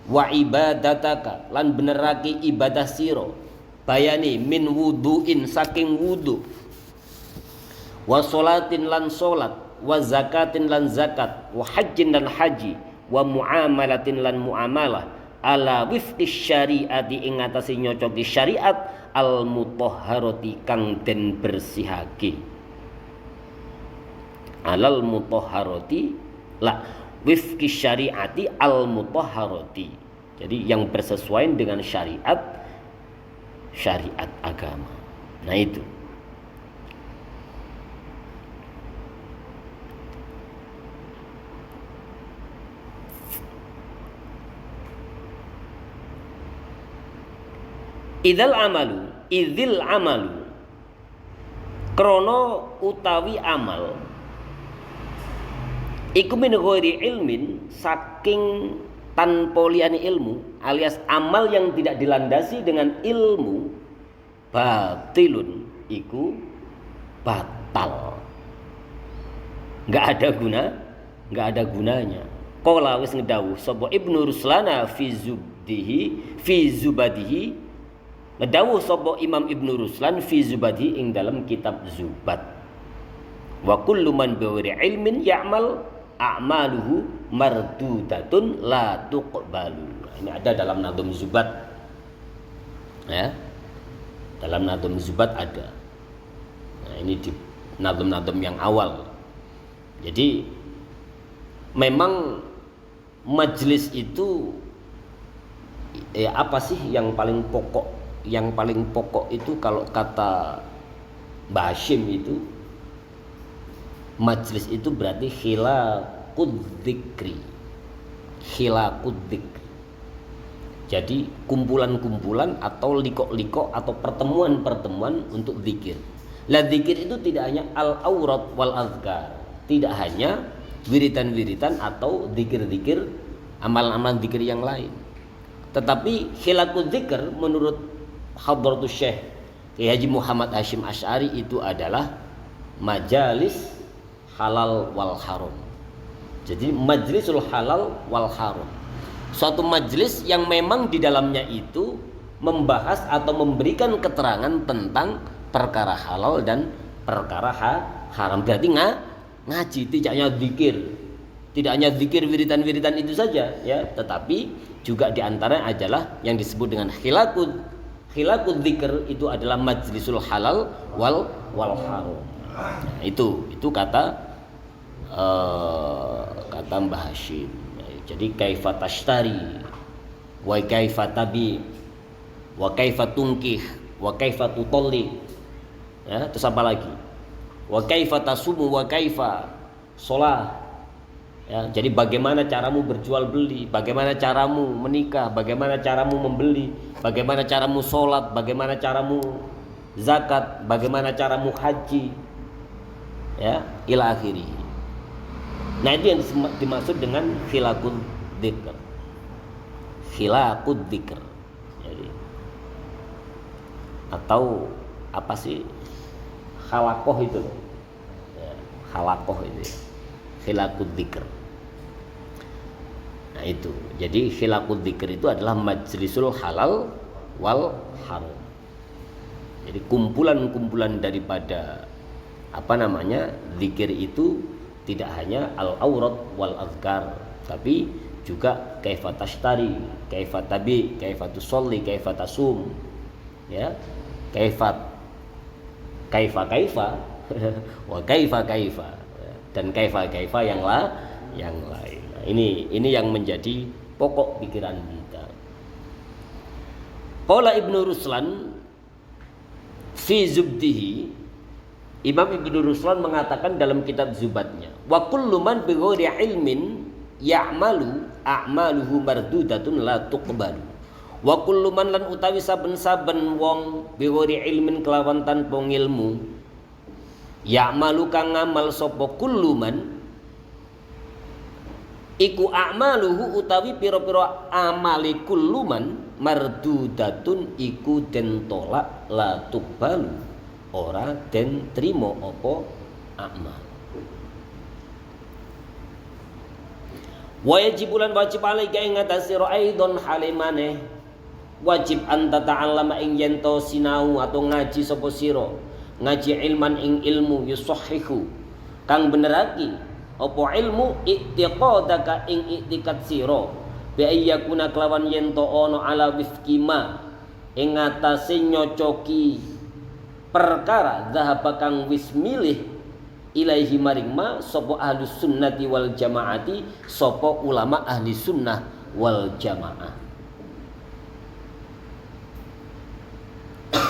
wa ibadataka lan benerake ibadah sira. Bayani min wuduin saking wudu, wa sholatin lan sholat, wa zakatin lan zakat, wa hajjin lan haji, wa muamalatin lan muamalah ala wifqi syariati ing atase nyocoki syariat al mutahharati kang den bersihake. Alal mutahharati la wifqi syariati al mutahharati. Jadi yang bersesuaian dengan syariat agama. Nah itu. Idzil amalu krono utawi amal iku min ghairi ilmin saking tanpa liyane ilmu, alias amal yang tidak dilandasi dengan ilmu batilun iku batal, nggak ada gunanya. Qala wis ngedawuh sapa Ibnu Ruslana fi zubadihi ngedawuh sapa Imam Ibnu Ruslan fi Zubadi ing dalam kitab Zubat. Wa kullu man biwiri ilmin ya'mal a'maluhu mardudatun la tuqbalu. Ini ada dalam Nadhum Zubat. Ya. Dalam Nadhum Zubat ada. Nah, ini di nadhum-nadhum yang awal. Jadi memang majelis itu apa sih yang paling pokok? Yang paling pokok itu kalau kata Mbah Hashim itu majelis itu berarti khilaqud dzikri. Jadi kumpulan-kumpulan atau liko-liko atau pertemuan-pertemuan untuk zikir. Lah zikir itu tidak hanya al-aurat wal azkar, tidak hanya wiritan-wiritan atau zikir-zikir, amalan-amalan zikir yang lain. Tetapi khilaqud dzikr menurut Hadratus Syekh Kiai Haji Muhammad Hashim Asy'ari itu adalah majalis halal wal haram. Jadi majlisul halal wal haram, suatu majelis yang memang di dalamnya itu membahas atau memberikan keterangan tentang perkara halal dan perkara haram. Berarti ngaji, tidak hanya zikir wiritan-wiritan itu saja ya, tetapi juga diantaranya adalah yang disebut dengan khilaqud dzikr, itu adalah majlisul halal wal haram. Nah, itu kata tambah Hashim. Jadi kaifa tashtari wa kaifa tabi wa kaifa tunkih wa kaifa tutalli. Ya, terus apa lagi? Wa kaifa tasumu wa kaifa shalah. Ya, jadi bagaimana caramu berjual beli, bagaimana caramu menikah, bagaimana caramu membeli, bagaimana caramu sholat, bagaimana caramu zakat, bagaimana caramu haji, ya, ila akhiri. Nah, itu yang dimaksud dengan khilaqud dzikr. Khilaqud dzikr. Jadi atau apa sih? Khalakoh itu. Ya, khalakoh itu. Khilaqud dzikr. Nah itu, jadi khilaqud dzikr itu adalah majlisul halal wal haram. Jadi kumpulan-kumpulan daripada zikir itu tidak hanya al-aurat wal azkar, tapi juga kaifa tashtari, kaifa tabi, kaifa tusolli, kaifa tasum, ya, kaifa wa kaifa dan kaifa yang lain. Nah, ini yang menjadi pokok pikiran kita. Qala Ibnu Ruslan fi Zubdihi, Imam Ibnu Ruslan mengatakan dalam kitab Zubatnya, wa kullu man bi ghairi ilmin ya'malu a'maluhu mardudatun la tuqbalu. Wa kullu man lan utawi saben-saben wong bi ghairi ilmin kelawan tanpa ilmu, ya'malu kang ngamal sapa kullu man iku a'maluhu utawi pira-pira amali kulluman mardudatun iku den tolak la tuqbalu ora den trimo apa amal. Wajibulan wajib alaika ing ngatasi aidon halimane wajib anta ta'allama ing yen to sinau atau ngaji sapa sira, ngaji ilman ing ilmu yusahhihu kang benerake apa ilmu i'tiqadaka ing i'tikad sira bi ayyakuna kelawan yen to ana ala wifkima ing atase nyocoki perkara zahaba kang wis milih ilaihi maring ma sapa ahlus sunnati wal jamaati sapa ulama ahli sunnah wal jamaah.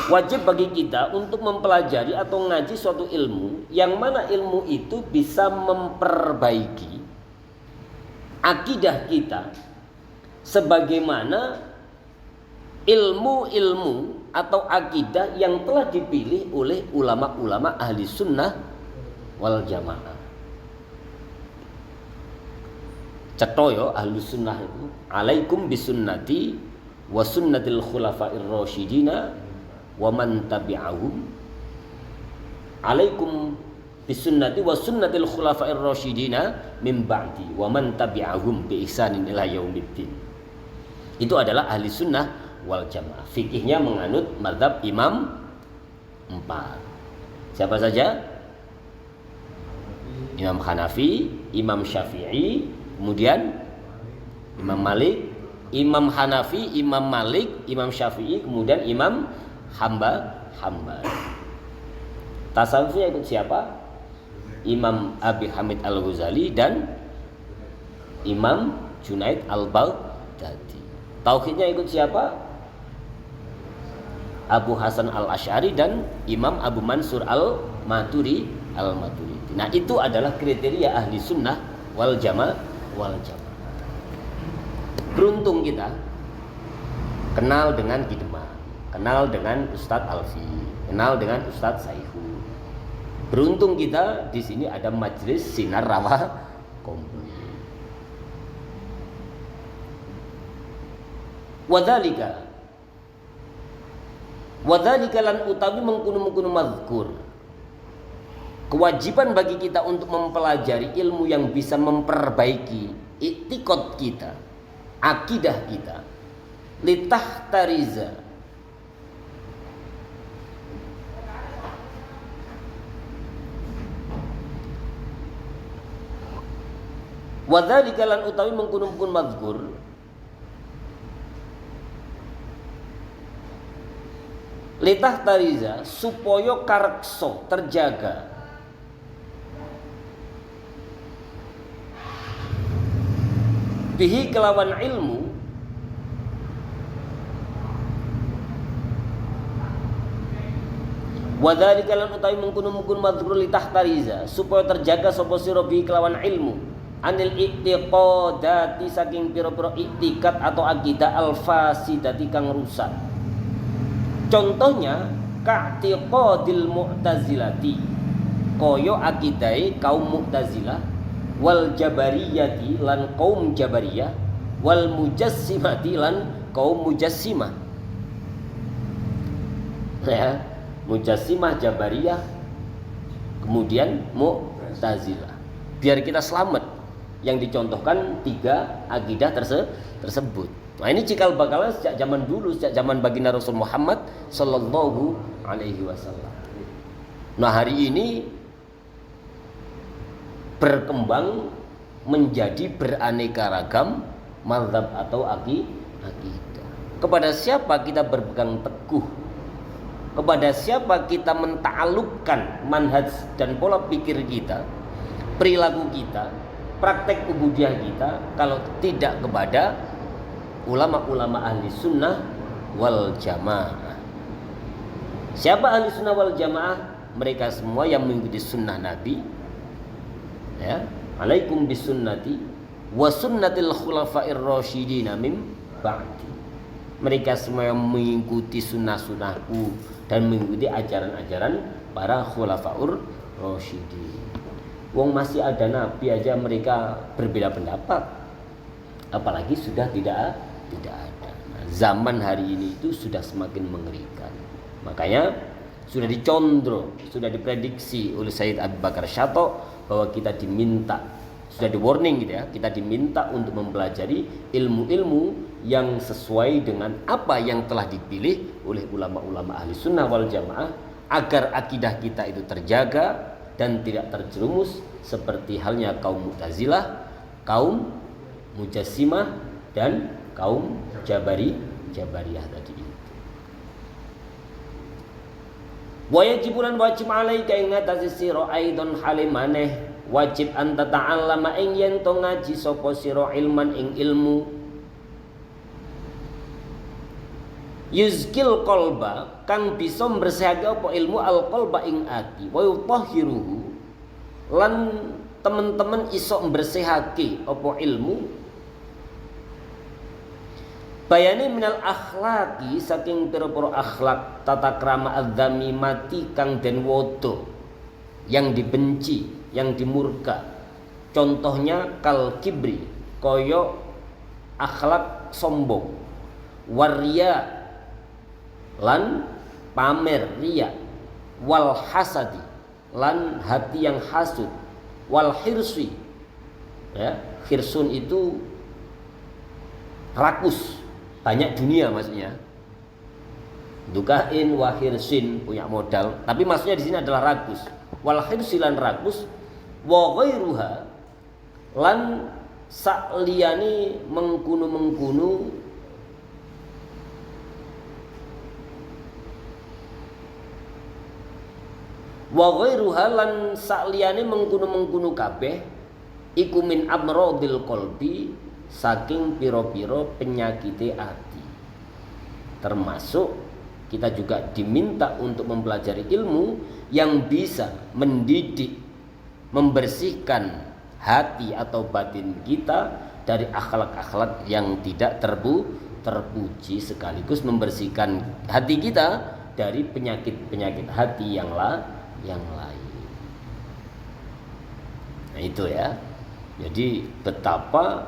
Wajib bagi kita untuk mempelajari atau ngaji suatu ilmu yang mana ilmu itu bisa memperbaiki akidah kita sebagaimana ilmu-ilmu atau akidah yang telah dipilih oleh ulama-ulama ahli sunnah wal jamaah. Cetoyo ahli sunnah itu alaikum bisunnati wa sunnatil khulafair rasyidina wa man tabi'ahum, alaikum bisunnati wa sunnatil khulafair rasyidina min ba'di wa man tabi'ahum bi ihsanin ila yaumiddin. Itu adalah ahli sunnah wal jamaah. Fikihnya menganut mazhab imam 4. Siapa saja? Imam Hanafi, Imam Syafi'i, kemudian Imam Malik, Imam Hanafi, Imam Malik, Imam Syafi'i, kemudian Imam Hambal. Tasawufnya ikut siapa? Imam Abi Hamid Al-Ghazali dan Imam Junaid Al-Baghdadi. Tauhidnya ikut siapa? Abu Hasan Al-Asy'ari dan Imam Abu Mansur Al-Maturidi. Nah, itu adalah kriteria ahli sunnah wal jamaah. Beruntung kita kenal dengan Kidman, kenal dengan Ustadz Alfi, kenal dengan Ustadz Saihu. Beruntung kita di sini ada majelis Sinar Rawa Komplit. Wadzalika lan utawi mengkono-mengkono mazkur. Kewajiban bagi kita untuk mempelajari ilmu yang bisa memperbaiki i'tiqad kita, akidah kita, litahtariza wadzalika lan utawi mengkono-mengkono mazkur litahtariza supaya kareksa terjaga bihi kelawan ilmu wa dzalika lan utawi mengkono-mengkono madhkur li tahtariza supaya terjaga sapa sira bihi kelawan ilmu anil i'tiqadati saking pira-pira i'tikad atau akidah al-fasidati kang rusak. Contohnya ka'tiqadil mu'tazilati kaya akidahe kaum Mu'tazilah wal jabariyati lan kaum Jabariyah wal mujassimati lan kaum Mujassimah. Ya, Mujassimah, Jabariyah, kemudian Mu'tazilah. Biar kita selamat. Yang dicontohkan 3 akidah tersebut. Nah, ini cikal bakalnya sejak zaman dulu, sejak zaman baginda Rasul Muhammad sallallahu alaihi wasallam. Nah, hari ini berkembang menjadi beraneka ragam mazhab atau akidah. Kepada siapa kita berpegang teguh? Kepada siapa kita menta'alluqkan manhaj dan pola pikir kita, perilaku kita, praktek ubudiyah kita, kalau tidak kepada ulama-ulama ahli sunnah wal jamaah. Siapa ahli sunnah wal jamaah? Mereka semua yang mengikuti sunnah Nabi, ya, alaikum bisunnati wa sunnatil khulafa'ir rasyidin min ba'di. Mereka semua yang mengikuti sunnah-sunnahku dan mengikuti ajaran-ajaran para khulafa'ur rasyidin. Wong masih ada nabi aja mereka berbeda pendapat, apalagi sudah tidak ada. Nah, zaman hari ini itu sudah semakin mengerikan. Makanya sudah dicondro, sudah diprediksi oleh Sayyid Abu Bakar Syato bahwa kita diminta, sudah di warning gitu ya, kita diminta untuk mempelajari ilmu-ilmu yang sesuai dengan apa yang telah dipilih oleh ulama-ulama ahli sunnah wal jamaah agar akidah kita itu terjaga dan tidak terjerumus seperti halnya kaum Mu'tazilah, kaum Mujassimah dan kaum Jabariyah tadi itu. Wa yajibulan wajib alaika ing ngatasi sira aidon halimaneh wajib anta ta'allama ing yen to ngaji sapa sira ilman ing ilmu yuzkil qalba kang bisa mbersihake apa ilmu al qalba ing ati wa yutahhiruhu lan teman-teman iso mbersihake apa ilmu bayani minal akhlaqi saking pira-pira akhlak tata krama adzamimati kang den wodo yang dibenci yang dimurka. Contohnya kal kibri kaya akhlak sombong, waria lan pamer riya, wal hasadi lan hati yang hasud, wal hirsi ya, hirsun itu rakus, banyak dunia maksudnya. Dukain wa hirsin punya modal, tapi maksudnya di sini adalah rakus. Wal hirsi lan rakus wa ghairuha lan sakliyane mengkunu-mengkunu wa ghairuha lan sakliyane mengkunu-mengkunu kabeh iku min amradil qalbi saking pira-pira penyakite ati. Termasuk kita juga diminta untuk mempelajari ilmu yang bisa mendidik, membersihkan hati atau batin kita dari akhlak-akhlak yang tidak terpuji, sekaligus membersihkan hati kita dari penyakit-penyakit hati yang lain. Nah itu ya. Jadi betapa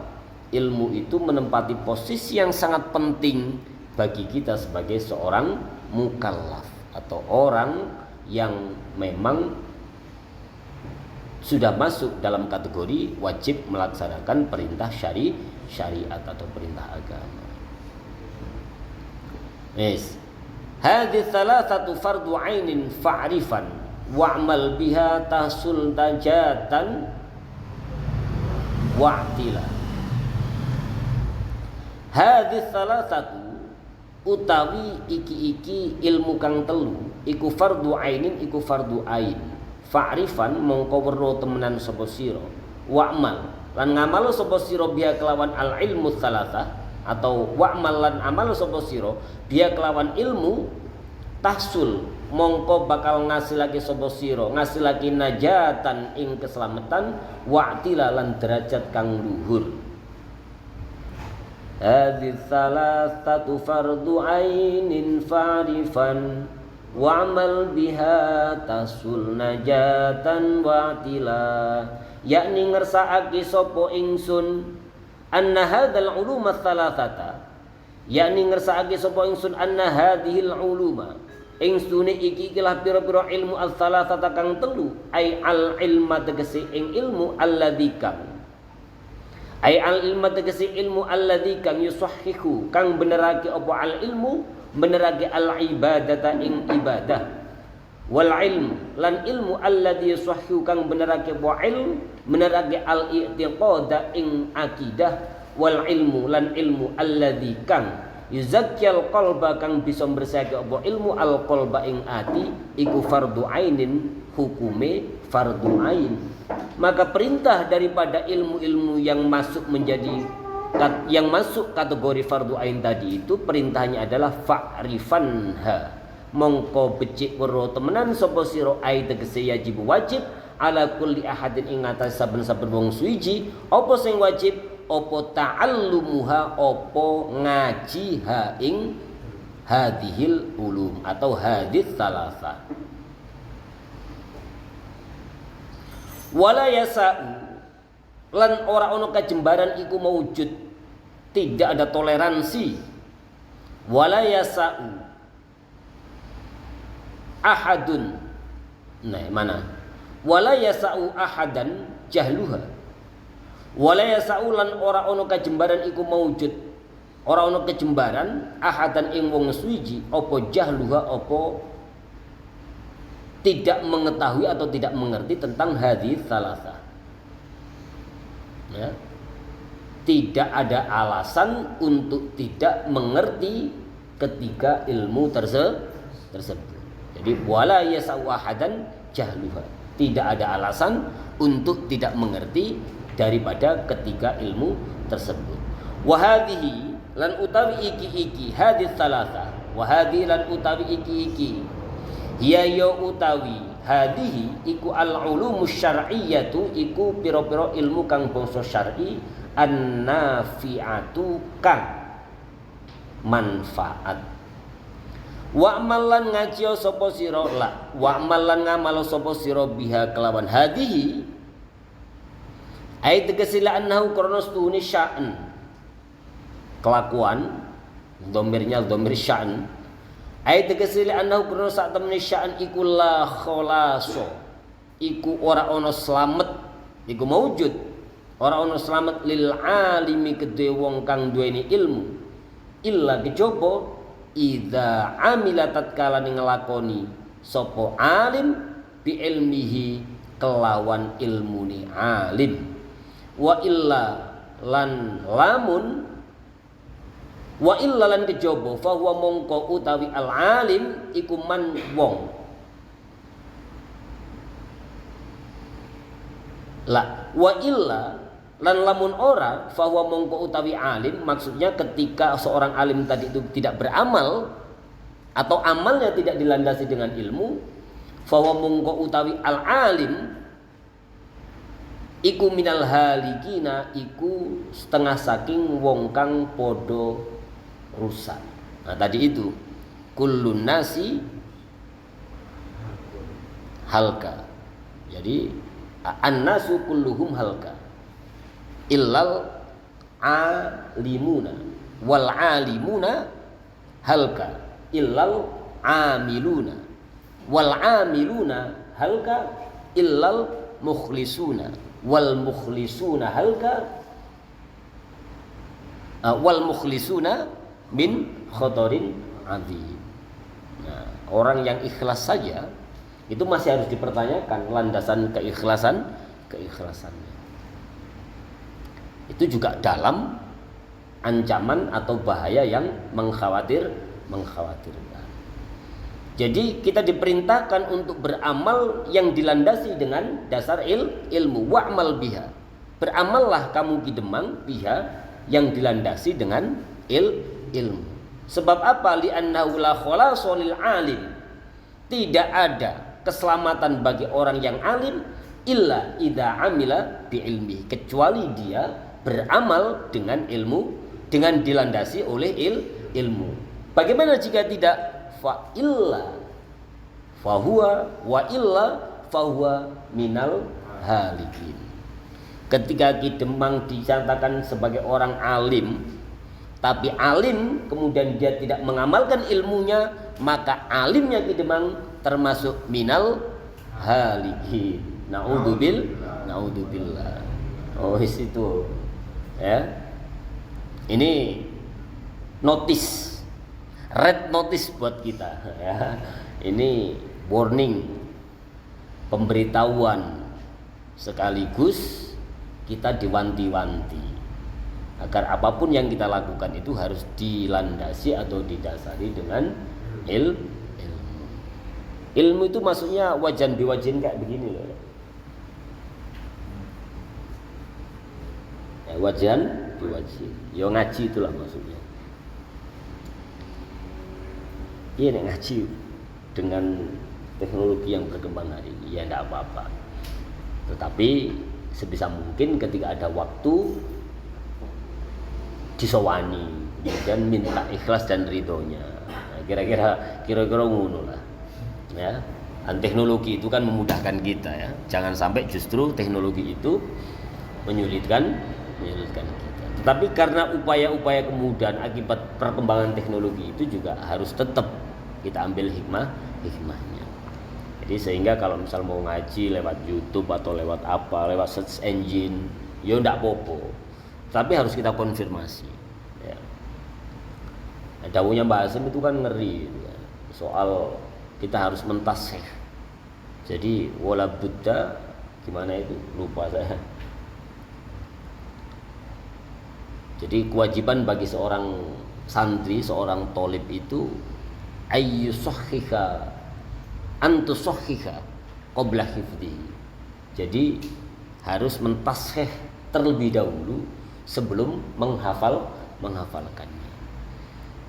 ilmu itu menempati posisi yang sangat penting bagi kita sebagai seorang mukallaf atau orang yang memang sudah masuk dalam kategori wajib melaksanakan perintah syariat atau perintah agama. Yes. Hadhihi thalathatu fardu 'ainin fa'rifan wa'mal biha tahsul tajatan wa'tila. Hadhihi thalathatu utawi iki ilmu kang telu iku fardu 'ainin iku fardu ain. Fa'rifan mongko weruh temenan sapa sira wa'mal lan ngamalu sapa sira biha kelawan al ilmu salasah, atau wa'mal lan amalu sapa sira biha kelawan ilmu tahsul mongko bakal ngasilake sapa sira ngasilake najatan ing keselamatan wa'tila lan derajat kang luhur. Hadhihi salasatu fardu ainin fa'rifan wa'mal biha tasul najatan wa'tila, yakni ngersakake sapa ingsun anna hadzal uluma salasata, yakni ngersakake sapa ingsun anna hadhil uluma ingsun iki ikilah pira-pira ilmu as-salasata kang telu, ai al ilma tegese ing ilmu alladzi kang ai al ilma tegese ilmu alladzi kang yusahhihu kang benerake apa al ilmu benerake al ibadata ing ibadah, wal ilmu lan ilmu alladzi yusahhihu kang benerake apa ilmu benerake al i'tiqada ing akidah, wal ilmu lan ilmu alladzi kang yuzakkiyal qalba kang bisa bersihake apa ilmu al qalba ing ati iku fardu ainin hukume fardu ain. Maka perintah daripada ilmu-ilmu yang masuk kategori fardu ain tadi itu perintahnya adalah fa'rifanha mongko becik weruh temenan sapa sira ai tegese wajib ala kulli ahadin ing atas saben-saben wong suwiji apa sing wajib apa ta'allumuha apa ngaji ha ing hadhil ulum atau hadis salasa. Wala yasa'u lan ora ono kajembaran iku maujud, tidak ada toleransi. Wala yasa'u ahadun, nah mana wala yasa'u ahadan jahluha, wala yasa'u lan ora ono kajembaran iku maujud, ora ono kajembaran ahadan ing wong suwiji apa jahluha apa tidak mengetahui atau tidak mengerti tentang hadis salasah. Ya. Tidak ada alasan untuk tidak mengerti ketika ilmu tersebut. Jadi wala yasau ahadan jahluha. Tidak ada alasan untuk tidak mengerti daripada ketika ilmu tersebut. Wa hadhihi lan utawi iki hadis salasah. Wa hadhihi lan utawi iki ya utawi hadihi iku al-ulumus syar'iyyatu iku pira-pira ilmu kang bangsa syar'i an-nafi'atu kang manfaat. Wa amalan ngaji sapa sira la wa amalan ngamal sapa sira biha kelawan hadihi ai tegese la annahu kronos tuni sya'an kelakuan dhamirnya dhamir sya'an ai tegese li annahu krono sak temene sya'an iku la khalaso iku ora ana slamet iku maujud ora ana slamet lil alimi kedhe wong kang duweni ilmu illa kejaba idza amila tatkala nglakoni sapa alim bi ilmihi kelawan ilmune alim wa illa lan lamun wa illa lan kejaba fa huwa mongko utawi al alim iku man wong la wa illa lan lamun ora fa huwa mongko utawi alim maksudnya ketika seorang alim tadi itu tidak beramal atau amalnya tidak dilandasi dengan ilmu fa huwa mongko utawi al alim iku minal halikina iku setengah saking wong kang padha rusak. Nah tadi itu kullun nasi halka. Jadi an-nasu kulluhum halka illal alimuna wal alimuna halka illal amiluna wal amiluna halka illal mukhlisuna wal mukhlisuna halka wal mukhlisuna min khotorin azim. Nah, orang yang ikhlas saja itu masih harus dipertanyakan landasan keikhlasannya. Itu juga dalam ancaman atau bahaya yang mengkhawatirkan. Jadi kita diperintahkan untuk beramal yang dilandasi dengan dasar ilmu wa'mal biha. beramallah kamu Kidemang biha, yang dilandasi dengan ilmu. Sebab apa? Li'annahu la khalasa lil alim. Tidak ada keselamatan bagi orang yang alim illa idza amila bi ilmi, kecuali dia beramal dengan ilmu, dengan dilandasi oleh ilmu. Bagaimana jika tidak? Fa illa fahuwa wa illa fahuwa minal halikin. Ketika Kidemang dinyatakan sebagai orang alim, tapi alim kemudian dia tidak mengamalkan ilmunya, maka alimnya Kidemang termasuk minal halikin. Naudzubillah. Oh, itu ya. Ini notice, red notice buat kita ya. Ini warning, pemberitahuan, sekaligus kita diwanti-wanti agar apapun yang kita lakukan itu harus dilandasi atau didasari dengan ilmu. Ilmu itu maksudnya wajan biwajin kayak begini loh. Ya, wajan biwajin. Yo ngaji itulah maksudnya. Iya nek ngaji dengan teknologi yang berkembang hari ini ya tidak apa-apa. Tetapi sebisa mungkin ketika ada waktu disowani dan minta ikhlas dan ridhonya. Nah, kira-kira ngono lah. Ya, dan teknologi itu kan memudahkan kita ya. Jangan sampai justru teknologi itu menyulitkan kita. Tetapi karena upaya-upaya kemudahan akibat perkembangan teknologi itu juga harus tetap kita ambil hikmahnya. Jadi sehingga kalau misal mau ngaji lewat YouTube atau lewat apa, lewat search engine, ya ndak apa-apa. Tapi harus kita konfirmasi. Ya. Nah, dawuhnya Mbak Hasim itu kan ngeri ya. Soal kita harus mentasih. Jadi wala buddha gimana itu? Lupa saya. Jadi kewajiban bagi seorang santri, seorang tolib itu ayyusahhiha antusahhiha qabla hifdhi. Jadi harus mentasih terlebih dahulu sebelum menghafalkannya.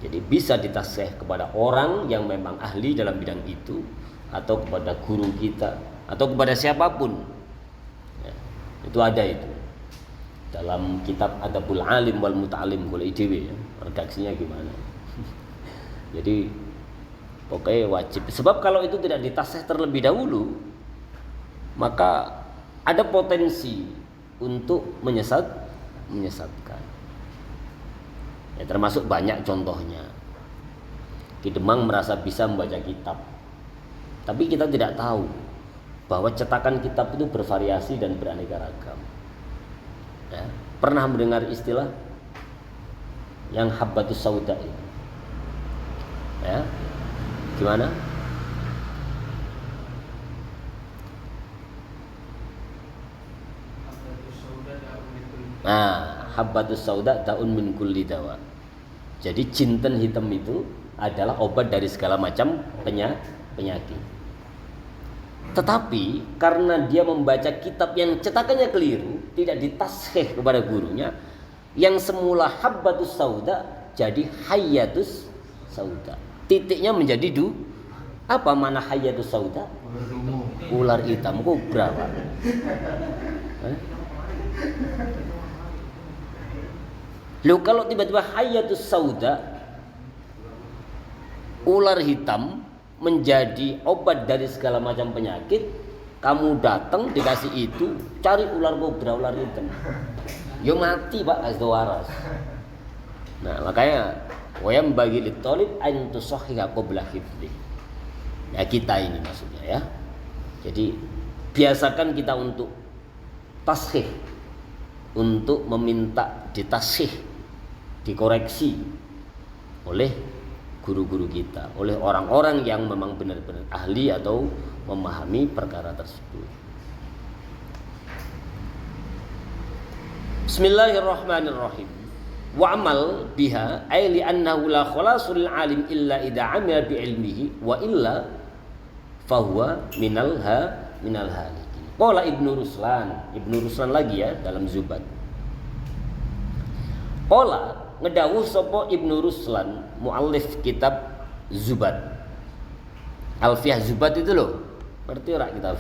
Jadi bisa ditasih kepada orang yang memang ahli dalam bidang itu, atau kepada guru kita, atau kepada siapapun ya, itu ada itu dalam kitab Adabul Alim wal Muta'alim oleh IDW ya, redaksinya gimana. Jadi pokoknya wajib. Sebab kalau itu tidak ditasih terlebih dahulu, maka ada potensi untuk menyesatkan. Ya, termasuk banyak contohnya. Kidemang merasa bisa membaca kitab, tapi kita tidak tahu bahwa cetakan kitab itu bervariasi dan beraneka ragam. Ya, pernah mendengar istilah yang habbatus sauda itu? Ya, gimana? Nah, habbatus sauda daun min kulli dawa. Jadi jinten hitam itu adalah obat dari segala macam penyakit. Tetapi karena dia membaca kitab yang cetakannya keliru, tidak ditashih kepada gurunya, yang semula habbatus sauda jadi hayyatus sauda. Titiknya menjadi apa mana hayyatus sauda? Ular hitam, kobra, Pak. Loh, kalau tiba-tiba hayyatus sauda, ular hitam menjadi obat dari segala macam penyakit, kamu datang dikasih itu, cari ular kobra, ular hitam, yo mati Pak, asdo waras. Nah makanya wayam bagi litolib antusahhiha qabla hifdhi. Ya kita ini maksudnya ya. Jadi biasakan kita untuk tashih, untuk meminta ditashih, dikoreksi oleh guru-guru kita, oleh orang-orang yang memang benar-benar ahli atau memahami perkara tersebut. Bismillahirrahmanirrahim. Wa'mal biha ay li'annahu la khalasul alim illa idza 'amila bi ilmihi wa illa fahuwa minal halikin. Qala Ibnu Ruslan lagi ya dalam Zubat. Qala ngedawuh sapa Ibnu Ruslan muallif kitab Zubat. Alfiyah Zubat itu loh. Ngerti ora kitab?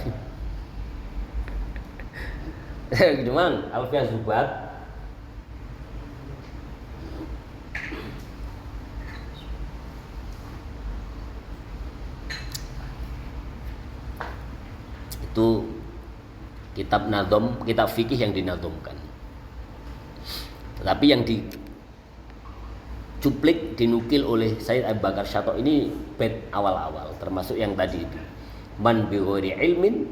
Gimana? Alfiyah Zubat. Itu kitab nadom, kitab fikih yang dinadomkan. Tapi yang dicuplik, dinukil oleh Sayyid Abu Bakar Syato ini bait awal-awal, termasuk yang tadi itu. Man bi ghairi ilmin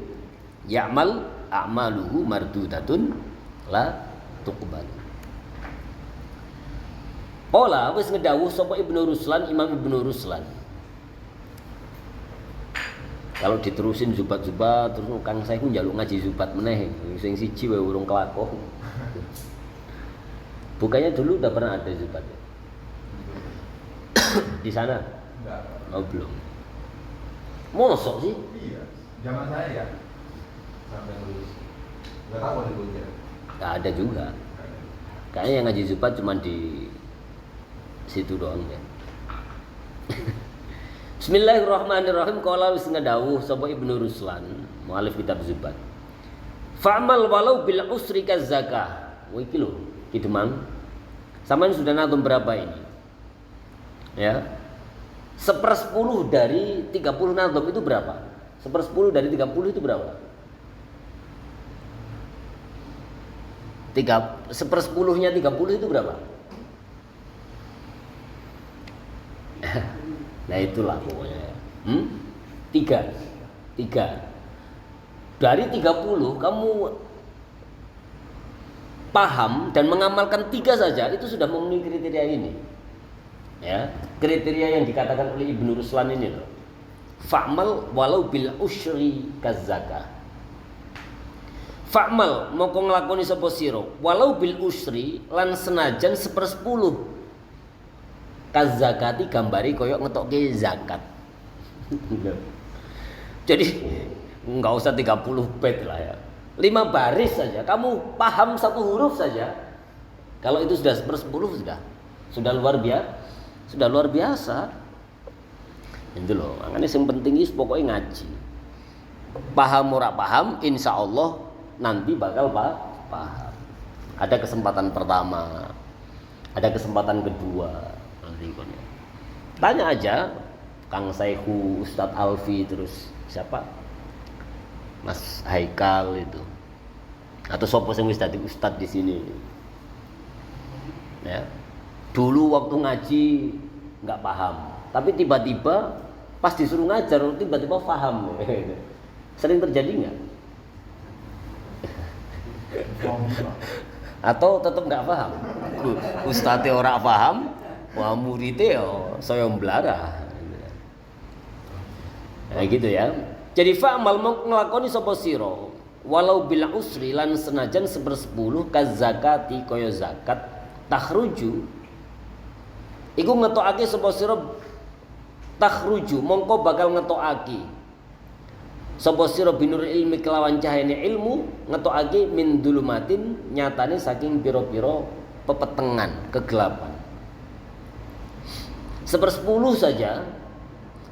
ya'mal a'maluhu mardudatun la tuqbal. Ola wis ngedawuh sapa Ibnu Ruslan, Imam Ibnu Ruslan. Kalau diterusin Zubat-Zubat terus Kang saya ku njaluk ngaji Zubat meneh sing siji wae urung kelakon. Bukannya dulu udah pernah ada Zubat ya? Di sana? Enggak. Oh belum. Mosok sih? Iya, zaman saya sampai lulus. Enggak tahu di Jogja. Enggak ada juga. Kayaknya yang ngaji Zubat cuma di situ doang ya. Bismillahirrahmanirrahim. Qala wis ngedawuh sapa Ibnu Ruslan, mualif kitab Zubat. Fa'mal walau bil usri kazakah. Wah iki lho, Ki Demang. Sampeyan sudah natum berapa ini? Ya. 1/10 dari 30 natum itu berapa? 1/10 dari 30 itu berapa? 1/10-nya 30 itu berapa? Nah itulah pokoknya. 3 dari 30 kamu paham dan mengamalkan 3 saja itu sudah memenuhi kriteria ini ya, kriteria yang dikatakan oleh Ibnu Ruslan ini loh. Fa'mal walau bil usri kazaka. Fa'mal moko nglakoni sapa sira walau bil usri lan senajan 1/10 kazakati gambari koyok ngetokke zakat. Jadi enggak usah 30 bait lah ya. 5 baris saja, kamu paham 1 huruf saja. Kalau itu sudah 1/10 sudah luar biasa. Sudah luar biasa. Itu loh, makanya yang penting is pokoknya ngaji. Paham ora paham, insya Allah nanti bakal paham. Ada kesempatan pertama, ada kesempatan kedua. Tanya aja Kang Saihu, Ustadz Alfi, terus siapa? Mas Haikal itu. Atau sopo sing wis dadi ustadz di sini. Ya. Dulu waktu ngaji nggak paham, tapi tiba-tiba pas disuruh ngajar tiba-tiba paham. Sering terjadi nggak? Atau tetap nggak paham? Ustadz ora paham, wah muridnya saya mblara. Nah, gitu ya. Jadi fa'mal nglakoni sapa sira walau bil usri lan senajan 1/10 kazakati kaya zakat takhruju iku ngetokake sapa sira takhruju mongko bakal ngetokake sapa sira binur ilmi kelawan cahayane ilmu ngetokake min dulumatin nyatane saking pira-pira pepetengan kegelapan. 1/10 saja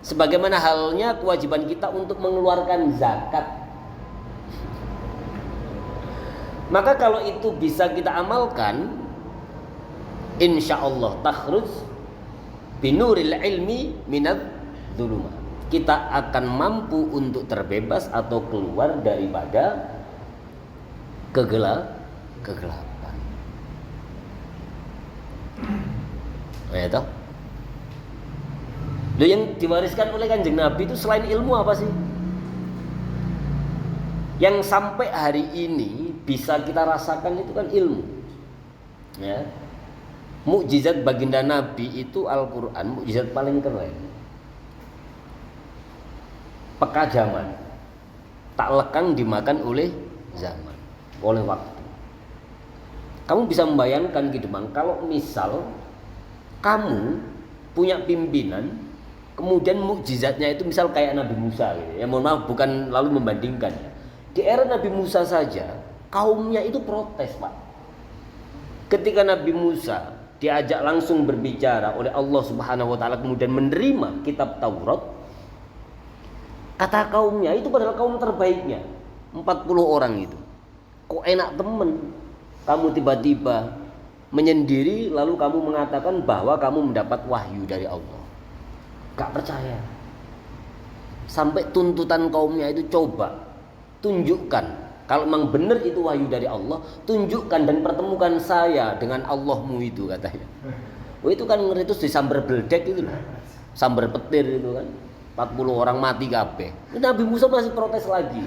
sebagaimana halnya kewajiban kita untuk mengeluarkan zakat. Maka kalau itu bisa kita amalkan, insya Allah takhruj binuril ilmi minad dzulumat. Kita akan mampu untuk terbebas atau keluar daripada kegelapan. Ya toh? Loh, yang diwariskan oleh Kanjeng Nabi itu selain ilmu apa sih? Yang sampai hari ini bisa kita rasakan itu kan ilmu. Ya. Mukjizat baginda Nabi itu Al-Qur'an, mukjizat paling keren. Peka zaman. Tak lekang dimakan oleh zaman, oleh waktu. Kamu bisa membayangkan gitu, Bang, kalau misal kamu punya pimpinan kemudian mukjizatnya itu misal kayak Nabi Musa gitu. Ya mohon maaf bukan lalu membandingkan ya. Di era Nabi Musa saja kaumnya itu protes, Pak. Ketika Nabi Musa diajak langsung berbicara oleh Allah Subhanahu wa taala kemudian menerima kitab Taurat, kata kaumnya itu padahal kaum terbaiknya, 40 orang itu. Kok enak temen kamu tiba-tiba menyendiri lalu kamu mengatakan bahwa kamu mendapat wahyu dari Allah. Gak percaya. Sampai tuntutan kaumnya itu, coba tunjukkan kalau memang benar itu wahyu dari Allah, tunjukkan dan pertemukan saya dengan Allahmu itu, katanya. Oh, itu kan ngeritus di sambar beledek itu loh, sambar petir itu kan, 40 orang mati kabeh. Nabi Musa masih protes lagi,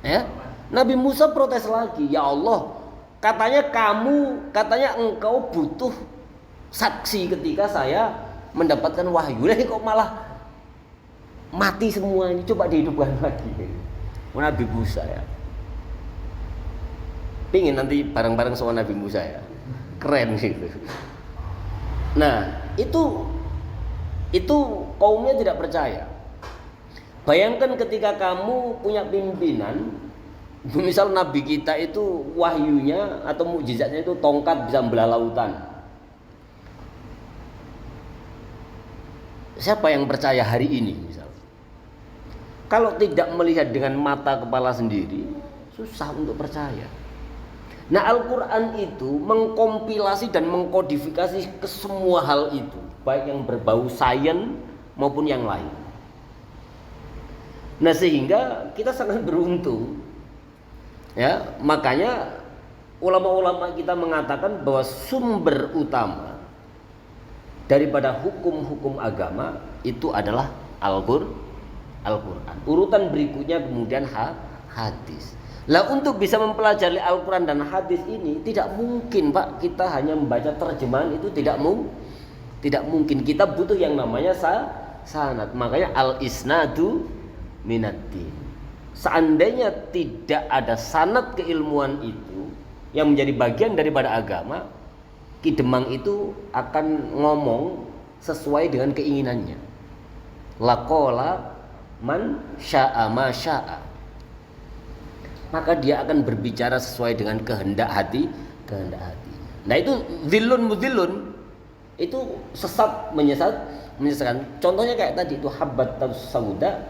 ya. Nabi Musa protes lagi, ya Allah, katanya engkau butuh saksi ketika saya mendapatkan wahyu. Ini kok malah mati semua ini, coba dihidupkan lagi. Nabi Musa ya, pingin nanti bareng-bareng sama Nabi Musa ya, keren gitu. Nah itu kaumnya tidak percaya. Bayangkan ketika kamu punya pimpinan, misal Nabi kita itu wahyunya atau mukjizatnya itu tongkat bisa belah lautan. Siapa yang percaya hari ini misal? Kalau tidak melihat dengan mata kepala sendiri, susah untuk percaya. Nah, Al-Quran itu mengkompilasi dan mengkodifikasi ke semua hal itu, baik yang berbau sains maupun yang lain. Nah, sehingga kita sangat beruntung. Ya, makanya ulama-ulama kita mengatakan bahwa sumber utama daripada hukum-hukum agama itu adalah Al-Quran. Urutan berikutnya kemudian hadis. Lah, untuk bisa mempelajari Al-Quran dan hadis ini tidak mungkin, Pak, kita hanya membaca terjemahan itu tidak mungkin. Kita butuh yang namanya sanad. Makanya al-isnadu minaddin. Seandainya tidak ada sanad keilmuan itu yang menjadi bagian daripada agama, Ki Demang itu akan ngomong sesuai dengan keinginannya. Laqala man sya'a ma sya'a. Maka dia akan berbicara sesuai dengan kehendak hati. Nah, itu dhillun mudhillun, itu sesat menyesatkan. Contohnya kayak tadi itu habbat sauda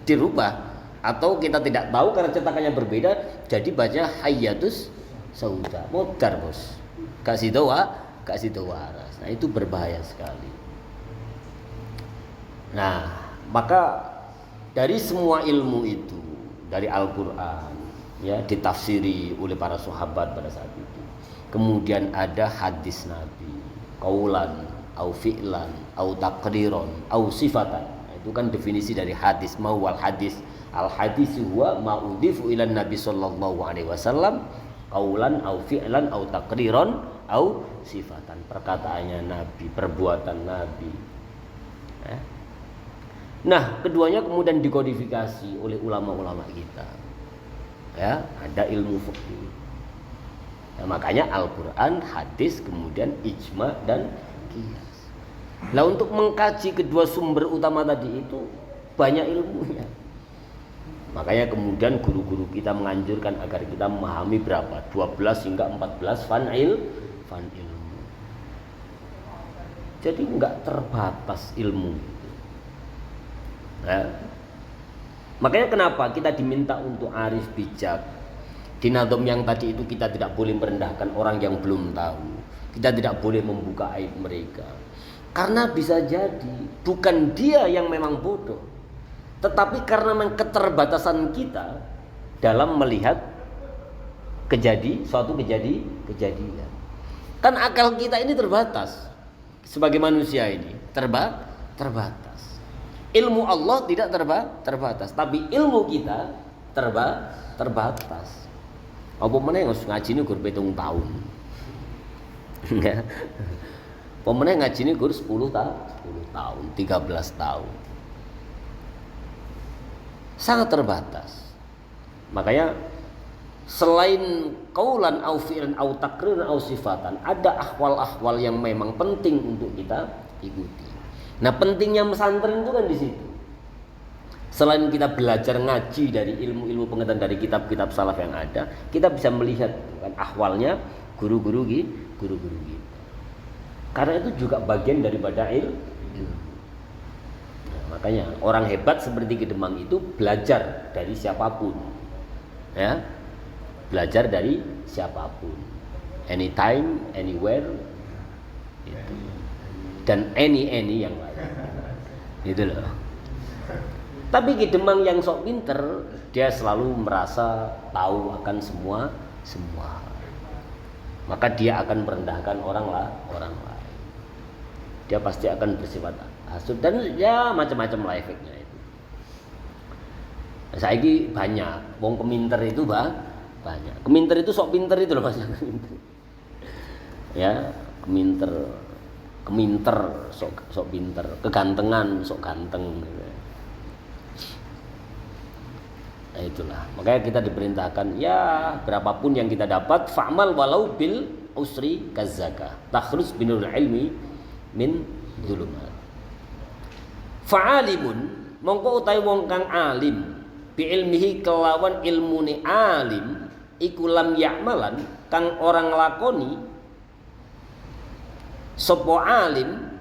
dirubah, atau kita tidak tahu karena cetakannya berbeda jadi baca hayyatus sauda, modar bos, kasih waras. Nah, itu berbahaya sekali. Nah, maka dari semua ilmu itu, dari Al-Quran ya, ditafsiri oleh para sahabat pada saat itu. Kemudian ada hadis Nabi, qaulan au fi'lan au taqriran au sifatan. Itu kan definisi dari hadis. Mawal hadis, al hadis huwa ma udifu ila Nabi sallallahu alaihi wasallam qaulan au fi'lan au taqriran au sifatan. Perkataannya Nabi, perbuatan Nabi. Nah, keduanya kemudian dikodifikasi oleh ulama-ulama kita. Ya, ada ilmu fikih. Nah, makanya Al-Quran, hadis, kemudian ijma dan qiyas. Nah, untuk mengkaji kedua sumber utama tadi itu banyak ilmunya. Makanya kemudian guru-guru kita menganjurkan agar kita memahami berapa? 12 hingga 14 fan ilmu. Jadi enggak terbatas ilmu. Nah, makanya kenapa kita diminta untuk arif bijak. Di nadom yang tadi itu kita tidak boleh merendahkan orang yang belum tahu. Kita tidak boleh membuka aib mereka. Karena bisa jadi bukan dia yang memang bodoh, tetapi karena memang keterbatasan kita dalam melihat suatu kejadian. Kan akal kita ini terbatas. Sebagai manusia ini terbatas. Ilmu Allah tidak terbatas, tapi ilmu kita terbatas. Apa meneh ngaji ini gur 7 tahun. Enggak. Pemenang ngaji ini gur 10 tahun, 13 tahun. Sangat terbatas. Makanya selain qaulan au fi'lan au taqriran au sifatan, ada ahwal-ahwal yang memang penting untuk kita ikuti. Nah, pentingnya pesantren itu kan di situ. Selain kita belajar ngaji dari ilmu-ilmu pengetahuan dari kitab-kitab salaf yang ada, kita bisa melihat kan ahwalnya guru-guru kita. Karena itu juga bagian daripada ilmu. Nah, makanya orang hebat seperti Ki Demang itu belajar dari siapapun. Ya. Belajar dari siapapun. Anytime, anywhere. Gitu. Dan any yang lain. Gitu loh. Tapi Ki Demang yang sok pinter, dia selalu merasa tahu akan semua. Maka dia akan merendahkan orang lain. Dia pasti akan bersifat hasud dan ya macam-macam lah efeknya itu. Saiki banyak, wong keminter itu banyak. Keminter itu sok pinter itu loh Mas. Ya, keminter sok pinter, kegantengan sok ganteng. Nah, itulah. Makanya kita diperintahkan ya berapapun yang kita dapat fa'mal walau bil usri kazaka. Takhrus binul ilmi min dzulumat. Fa'alimun mongko utawi wong kang alim bi ilmihi kelawan ilmune alim iku lam ya'malan kang orang lakoni sapa alim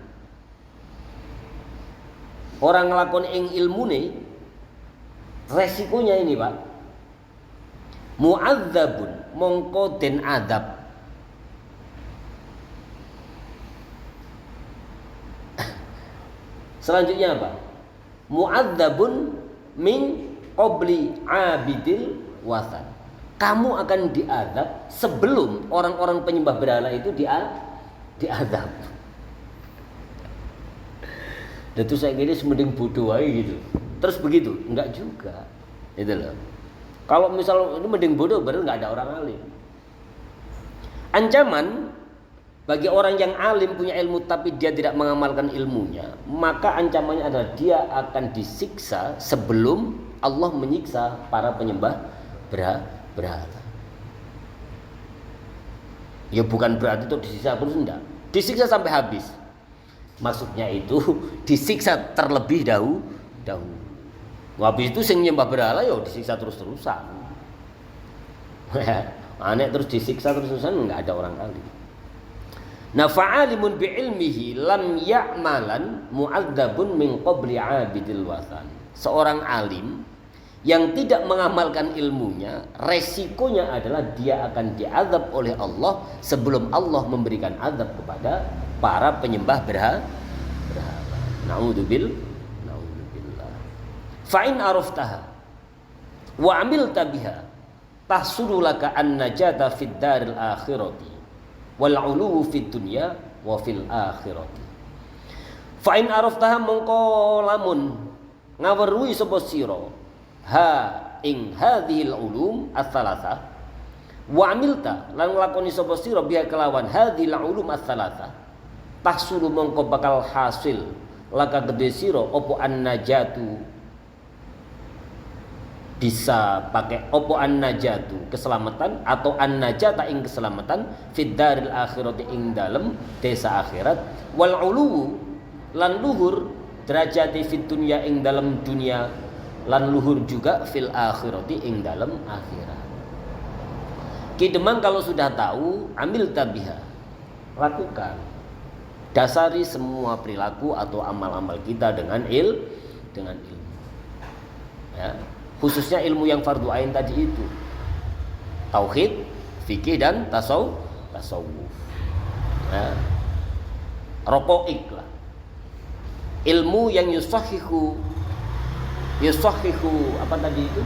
orang nglakoni ing ilmune. Resikonya ini Pak, mu'adzabun mongko den adab. Selanjutnya apa? Mu'adzabun min qabli abidil wathan. Kamu akan diadab sebelum orang-orang penyembah berhala itu diadab. Dan itu saya kira semending bodoh aja gitu. Terus begitu? Enggak juga. Itu loh. Kalau misal ini mending bodoh berarti enggak ada orang alim. Ancaman bagi orang yang alim punya ilmu tapi dia tidak mengamalkan ilmunya, maka ancamannya adalah dia akan disiksa sebelum Allah menyiksa para penyembah berhala. Ya bukan berarti itu disiksa terus enggak. Disiksa sampai habis. Maksudnya itu disiksa terlebih dahulu. Habis itu sing nyembah berhala ya disiksa terus-terusan. Aneh terus disiksa terus-terusan enggak ada orang alim. Nah fa'alimun bi'ilmihi lam ya'malan mu'adzabun min qabli 'abidil wathan. Seorang alim yang tidak mengamalkan ilmunya, resikonya adalah dia akan diazab oleh Allah sebelum Allah memberikan azab kepada para penyembah berhala. Na'udzubillah. Fa'in araftaha wa amilta biha tahsulu laka an najata fid daril akhirati wal uluwu fid dunya wa fil akhirati. Fa'in araftaha mongko lamun ngaweruhi sapa sira ha ing hadhil ulum ats-tsalatsah wa amilta lan nglakoni sapa sira biha kelawan hadhil ulum ats-tsalatsah tahsulu mongko bakal hasil laka gede sira apa an najatu bisa pakai opo an-najatu keselamatan atau an-najata ing keselamatan fid daril akhirati ing dalem desa akhirat wal uluwu lan luhur derajati fid dunya ing dalem dunia lan luhur juga fil akhirati ing dalem akhirat. Ki Demang kalau sudah tahu ambil tabiha lakukan, dasari semua perilaku atau amal-amal kita dengan ilmu ya. Khususnya ilmu yang fardu ain tadi itu tauhid, fikih dan tasawuf ya. Rokoik lah ilmu yang yusahihu apa tadi itu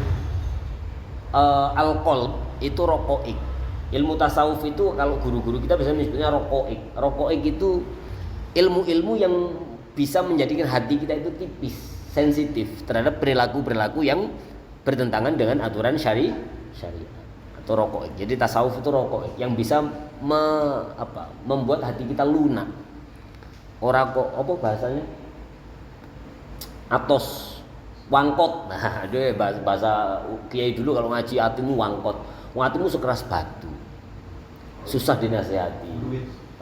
al-qalb itu rokoik. Ilmu tasawuf itu kalau guru-guru kita biasanya menyebutnya rokoik itu ilmu-ilmu yang bisa menjadikan hati kita itu tipis, sensitif terhadap perilaku-perilaku yang bertentangan dengan aturan syariat atau rokoik. Jadi tasawuf itu rokoik yang bisa membuat hati kita lunak. Orang kok apa bahasanya? Atos, wangkot. Nah, itu bahasa kiai dulu kalau ngaji hatimu wangkot. Hatimu sekeras batu. Susah dinasihati.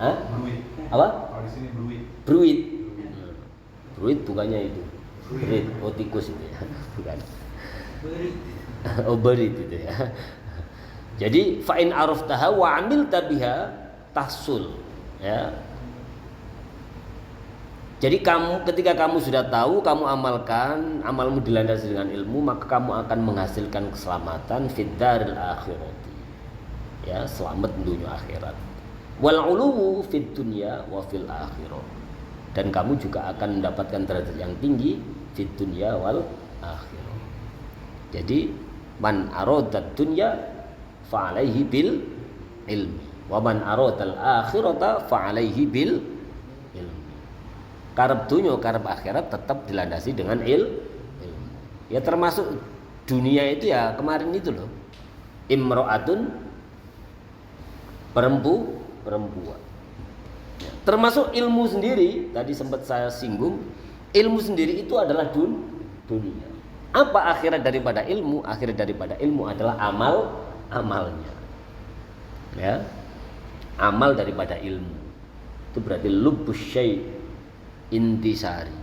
Hah? Bruit. Apa? Kalau di sini bruit. Bruit bukannya itu. Berit, oh tikus itu ya. Bukan. Berit. Oh berit itu ya. Jadi fa in araftaha wa amilta biha tahsul ya. Jadi ketika kamu sudah tahu, kamu amalkan, amalmu dilandasi dengan ilmu, maka kamu akan menghasilkan keselamatan fid daril akhirati. Ya, selamat dunia akhirat. Wal uluwu fid dunya wa fil akhirah. Dan kamu juga akan mendapatkan derajat yang tinggi fid dunya wal akhirah. Jadi man aradad dunya fa alaihi bil ilmi wa man aradal akhirata fa alaihi bil ilmi. Karep dunia, karep akhirat tetap dilandasi dengan ilmu. Ya termasuk dunia itu ya kemarin itu loh. Imro'atun perempuan. Ya, termasuk ilmu sendiri, tadi sempat saya singgung, ilmu sendiri itu adalah dunia. Apa akhirat daripada ilmu? Akhirat daripada ilmu adalah amalnya. Ya. Amal daripada ilmu. Itu berarti lubbus syai' intisari.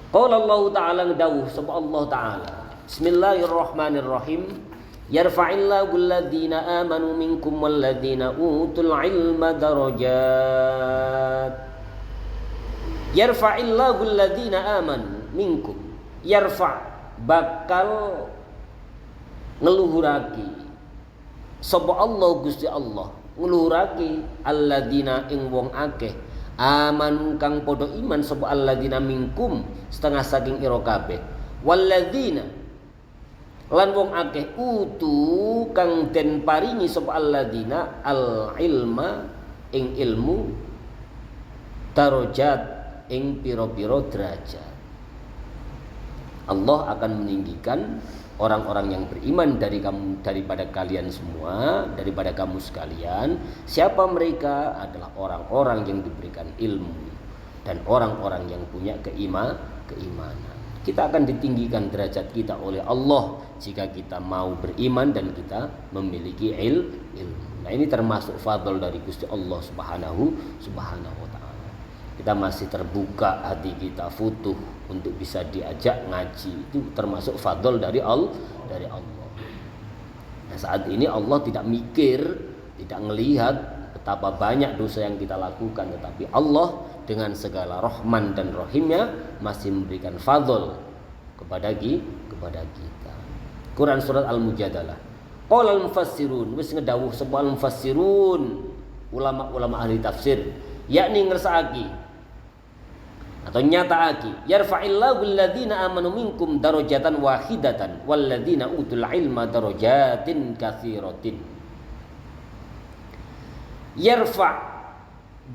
Qala Allah Ta'ala ngdawuh sapa Allah Ta'ala. Bismillahirrahmanirrahim. Yarfa'illahu alladhina amanu minkum walladhina utul ilma darajat. Yarfa'illahu alladhina amanu minkum. Yarfa' bakal ngeluhurake sapa Allah Gusti Allah ngluhurake alladzina ing wong akeh amanu kang padha iman sapa alladzina minkum setengah saking ira kabeh walladzina lan wong akeh utu kang den paringi sapa alladzina al ilma ing ilmu darajat ing pira-pira derajat. Allah akan meninggikan orang-orang yang beriman daripada kalian semua, daripada kamu sekalian. Siapa mereka? Adalah orang-orang yang diberikan ilmu dan orang-orang yang punya keimanan. Kita akan ditinggikan derajat kita oleh Allah jika kita mau beriman dan kita memiliki ilmu. Nah, ini termasuk fadl dari Gusti Allah Subhanahu wa taala. Kita masih terbuka hati kita, futuh untuk bisa diajak ngaji, itu termasuk fadl dari Allah. Nah, saat ini Allah tidak mikir, tidak melihat betapa banyak dosa yang kita lakukan, tetapi Allah dengan segala rahman dan rahimnya masih memberikan fadl kepada kita. Quran surat Al-Mujadalah. Qala al-mufassirun, wis ngedawuh sapa al-mufassirun, ulama-ulama ahli tafsir, yakni ngersakake atau nyataake yarfa'illahu alladhina amanu minkum darajatan wahidatan walladhina utul ilma darajatin katsiratin. Yarfa'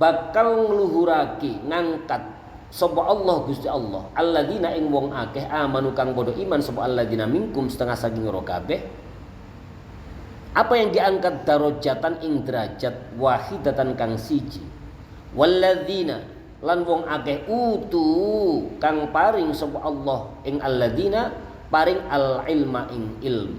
bakal ngluhurake ngangkat sapa Allah Gusti Allah alladzina ing wong akeh amanu kang padha iman sapa alladzina minkum setengah saking ira kabeh. Apa yang diangkat darajatan ing derajat wahidatan kang siji walladzina lan wong akeh utu kang paring sapa Allah ing alladzina paring al ilma ing ilmu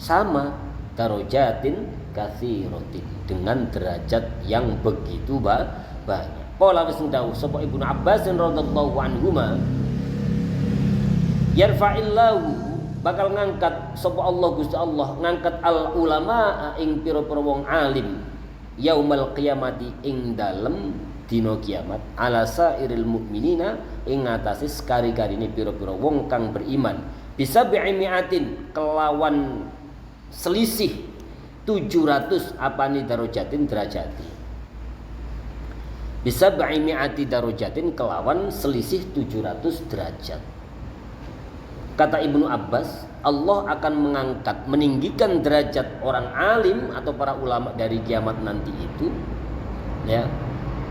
sama darajatin katsiratin dengan derajat yang begitu banyak. Qala wasdau sapa Ibnu Abbas radhiyallahu anhuma yarfa'illahu bakal ngangkat sapa Allah Gusti Allah ngangkat al ulama ing pira-pira wong alim yaumal qiyamati ing dalem dina kiamat ala sairil mukminina ing ngatasi sekari-karine pira-pira wong kang beriman bisa bi'imiatin kelawan selisih 700 apani darajatin derajati bisa bi'imiati darajatin kelawan selisih 700 derajat. Kata Ibnu Abbas, Allah akan mengangkat meninggikan derajat orang alim atau para ulama dari kiamat nanti itu ya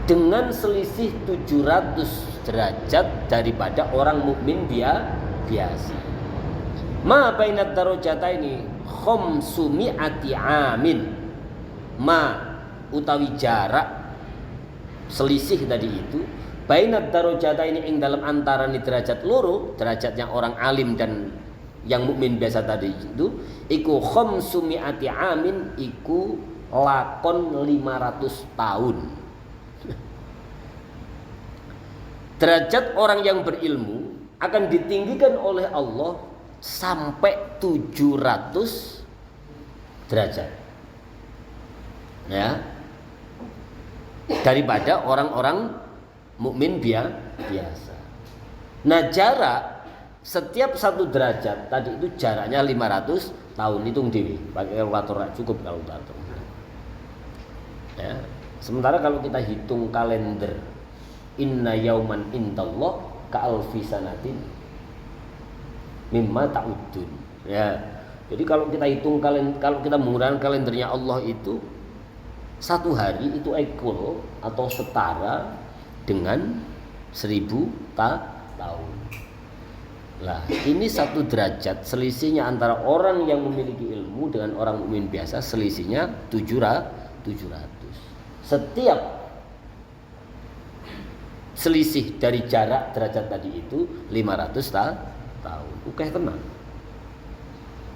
dengan selisih 700 derajat daripada orang mukmin biasa. Ma bainad darajataini khamsumi'ati amin. Ma utawi jarak selisih tadi itu bainad darajataini ing dalam antarane derajat loro, derajatnya orang alim dan yang mukmin biasa tadi itu iku khamsumi'ati amin iku lakon 500 tahun. derajat orang yang berilmu akan ditinggikan oleh Allah sampai 700 derajat. Ya. Daripada orang-orang mukmin biasa. Nah, jarak setiap 1 derajat tadi itu jaraknya 500 tahun, hitung dewi. Pakai kalkulator cukup kalkulator. Ya. Sementara kalau kita hitung kalender, inna yauman indallah ka'alfi sanatin mimma ta'udun. Ya. Jadi kalau kita hitung kalau kita menggunakan kalendernya Allah itu, 1 hari itu equal atau setara dengan 1000 tahun. Lah, ini 1 derajat selisihnya antara orang yang memiliki ilmu dengan orang mukmin biasa, selisihnya 700. Setiap selisih dari jarak derajat tadi itu 500 tahun. Oke, tenang.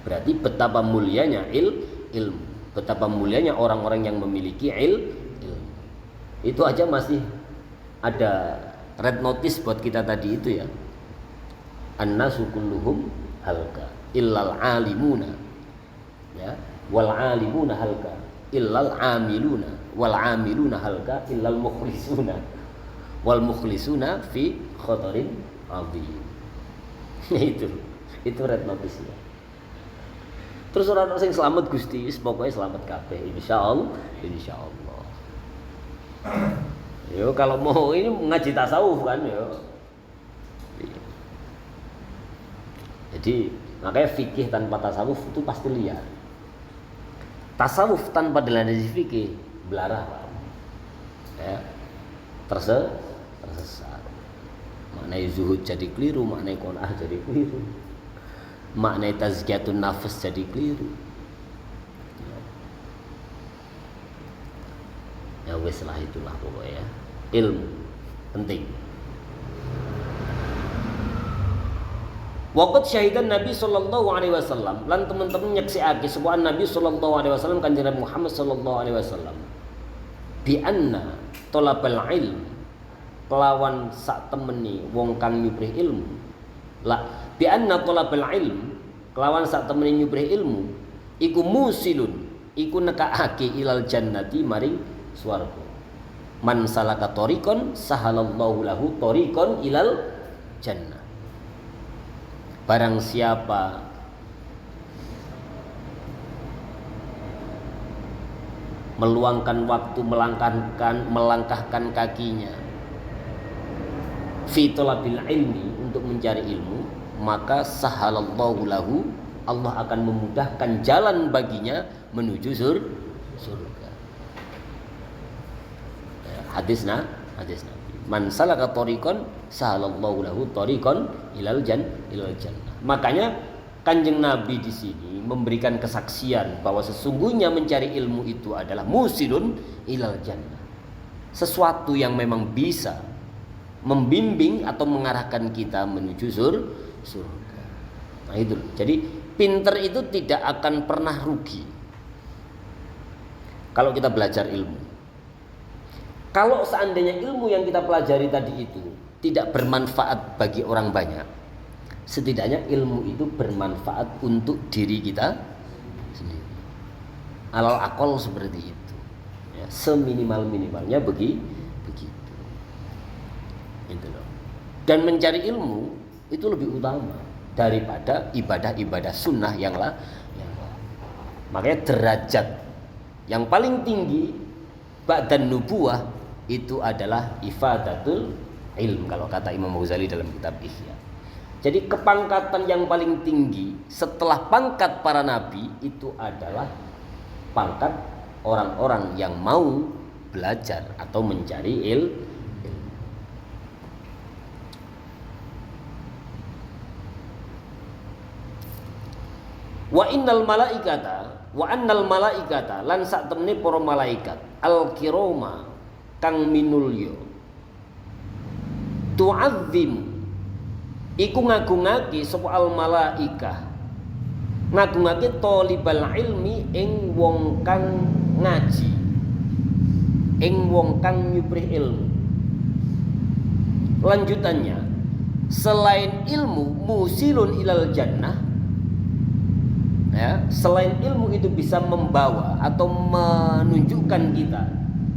Berarti betapa mulianya ilmu, betapa mulianya orang-orang yang memiliki ilmu. Itu aja masih ada red notice buat kita tadi itu ya. Annasu kulluhum halka illal alimuna, ya, wal alimuna halka illal amiluna, wal amiluna halka illal mukhlisuna, wal mukhlisuna fi khatarin adhim. Itu red notice ya. Terus orang sing selamat Gusti, pokoknya selamat kabeh insyaallah. Yo kalau mau ini ngaji tasawuf kan yo. Jadi makanya fikih tanpa tasawuf itu pasti liar. Tasawuf tanpa dilandasi fikih belarah, ya, tersesat. Maknai zuhud jadi keliru, maknai qanaah jadi keliru, maknai tazkiyatun nafs jadi keliru. Ya wes lah, itulah pokoknya. Ilmu penting. Waqat syahidan Nabi sallallahu alaihi wasallam, lan teman-teman nyaksiake sebuah Nabi sallallahu alaihi wasallam kanjeng Nabi Muhammad sallallahu alaihi wasallam bi anna talabal ilm, kelawan sak temeni wong kang nyubrih ilmu. La bi anna talabal ilm, kelawan sak temeni nyubrih ilmu iku musilun, iku nekake ilal jannati maring swarga. Man salaka tariqan sahalallahu lahu tariqan ilal jannah. Barang siapa meluangkan waktu melangkahkan kakinya fi talabil ilmi, untuk mencari ilmu, maka sahalallahu lahu, Allah akan memudahkan jalan baginya menuju surga. Hadis Nabi. Man salaka tariqan sahalallahu lahu tariqan ilal jannah. Makanya Kanjeng Nabi di sini memberikan kesaksian bahwa sesungguhnya mencari ilmu itu adalah musilun ilal jannah. Sesuatu yang memang bisa membimbing atau mengarahkan kita menuju surga. Nah itu. Jadi pinter itu tidak akan pernah rugi kalau kita belajar ilmu. Kalau seandainya ilmu yang kita pelajari tadi itu tidak bermanfaat bagi orang banyak, setidaknya ilmu itu bermanfaat untuk diri kita sendiri. Alal akol seperti itu. Ya, seminimal-minimalnya begitu. Gitu loh. Dan mencari ilmu itu lebih utama daripada ibadah-ibadah sunnah yang lain. Makanya derajat yang paling tinggi ba'dan nubuwah itu adalah ifadatul ilm, kalau kata Imam Ghazali dalam kitab Ihya. Jadi kepangkatan yang paling tinggi setelah pangkat para nabi itu adalah pangkat orang-orang yang mau belajar atau mencari ilmu. Wa innal malaikata lan sak temne para malaikat al kiroma kang minulya tu'azzim iku ngagungake sapa al malaikah, ngagungake talibal ilmi ing wong kang ngaji, ing wong kang nyuprih ilmu. Lanjutannya, selain ilmu musilun ilal jannah, ya, selain ilmu itu bisa membawa atau menunjukkan kita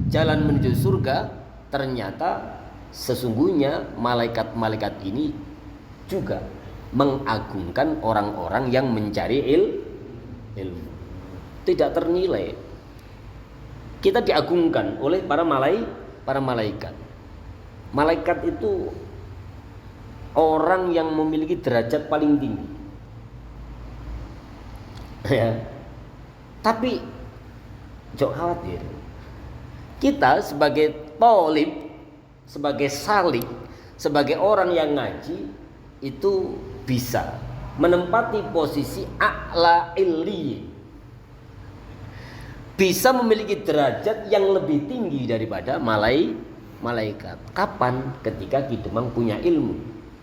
jalan menuju surga, ternyata sesungguhnya malaikat-malaikat ini juga mengagungkan orang-orang yang mencari ilmu. Tidak ternilai. Kita diagungkan oleh para malaikat. Malaikat itu orang yang memiliki derajat paling tinggi. Ya. Tapi jangan khawatir. Kita sebagai thalib, sebagai salik, sebagai orang yang ngaji itu bisa menempati posisi a'la illiyin, bisa memiliki derajat yang lebih tinggi daripada malaikat. Kapan? Ketika kita memang punya ilmu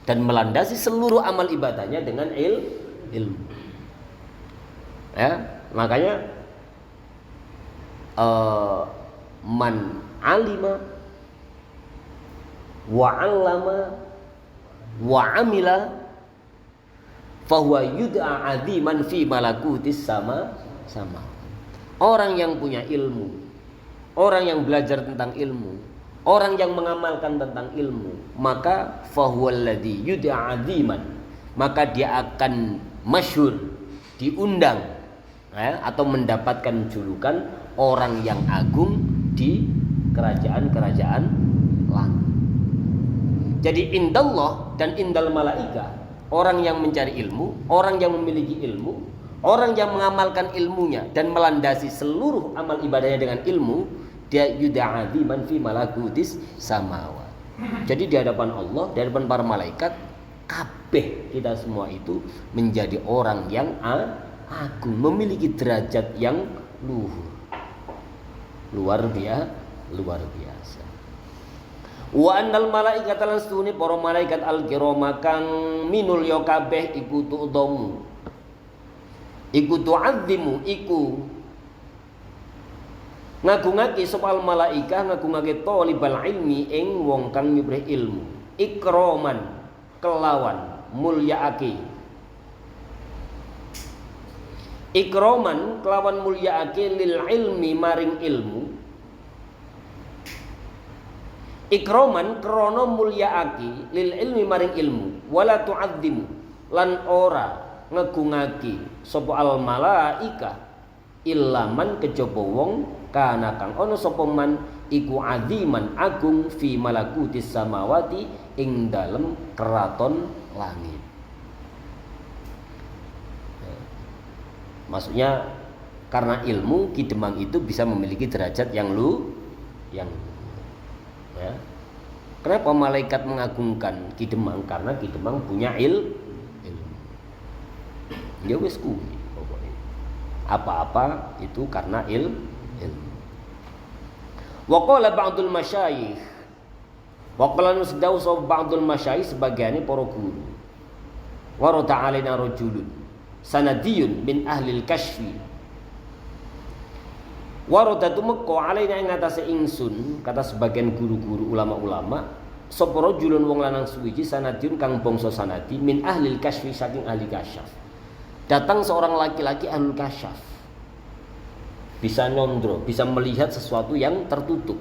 dan melandasi seluruh amal ibadahnya dengan ilmu. Ya, makanya man alima wa 'allama wa 'amila fahuwa yud'a 'aziman fi malakutis sama. Orang yang punya ilmu, orang yang belajar tentang ilmu, orang yang mengamalkan tentang ilmu, maka fahuwallazi yud'a 'aziman, maka dia akan masyhur, diundang, ya, atau mendapatkan julukan orang yang agung di kerajaan-kerajaan langit. Jadi indallah dan indal malaika, orang yang mencari ilmu, orang yang memiliki ilmu, orang yang mengamalkan ilmunya dan melandasi seluruh amal ibadahnya dengan ilmu, dia yud'a'adhi man fi malakutis samawat. Jadi di hadapan Allah, di hadapan para malaikat, kabeh kita semua itu menjadi orang yang agung, memiliki derajat yang luar biasa. Wa annal malaikata lan stune para malaikat al-kirama kang minul ya kabeh iku tu'dhamu, iku tu'azzimu, iku ngagungake sapa malaikah, ngagungake thalibal ilmi ing wong kang nyubrih ilmu, ikraman kelawan mulyaake, ikraman kelawan mulyaake lil ilmi maring ilmu, ikraman krana mulyaake lil ilmi maring ilmu, wala tu'azzimu lan ora ngegungake sapa al malaika ilaman kejaba wong kana kang ana sapa man iku aziman agung fi malakutis samawati ing dalem keraton langit. Maksudnya karena ilmu Ki Demang itu bisa memiliki derajat yang ya. Kenapa malaikat mengagungkan Ki Demang? Karena Ki Demang punya ilmu. Ya wis kuwi pokoknya. Apa-apa itu karena ilmu. Wa qala ba'dul masyayikh, wa qala nusdau sab ba'dul masyayikh sebagiannya para guru. Wa ta'alaina rajulun sanadiyun min ahlil kashfi. Waradatu meko alaina ing atase ingsun, kata sebagian guru-guru ulama-ulama, sapa rajulun wong lanang suwiji sanadiyun kang bangsa sanadi min ahlil kashfi saking ahli kasyaf. Datang seorang laki-laki ahlul kasyaf, bisa nondro, bisa melihat sesuatu yang tertutup.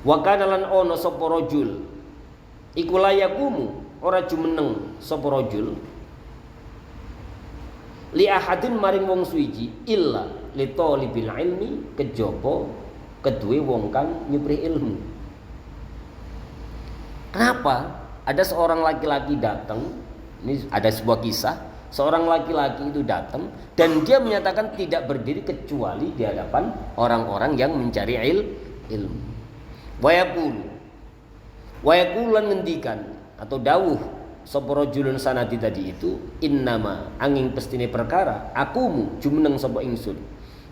Wa kana lan ono sapa rajul iku layakumu ora jumeneng sapa rajul li ahadin maring wong suwiji illa li talibil ilmi kejaba kedue wong kang nyuprih ilmu. Kenapa? Ada seorang laki-laki datang, ini ada sebuah kisah, seorang laki-laki itu datang dan dia menyatakan tidak berdiri kecuali di hadapan orang-orang yang mencari ilmu. Wa yaqulu lan ngendikan atau dawuh sapa rajulun sanadi tadi itu, innama angin pestine perkara akumu jumeneng sapa ingsun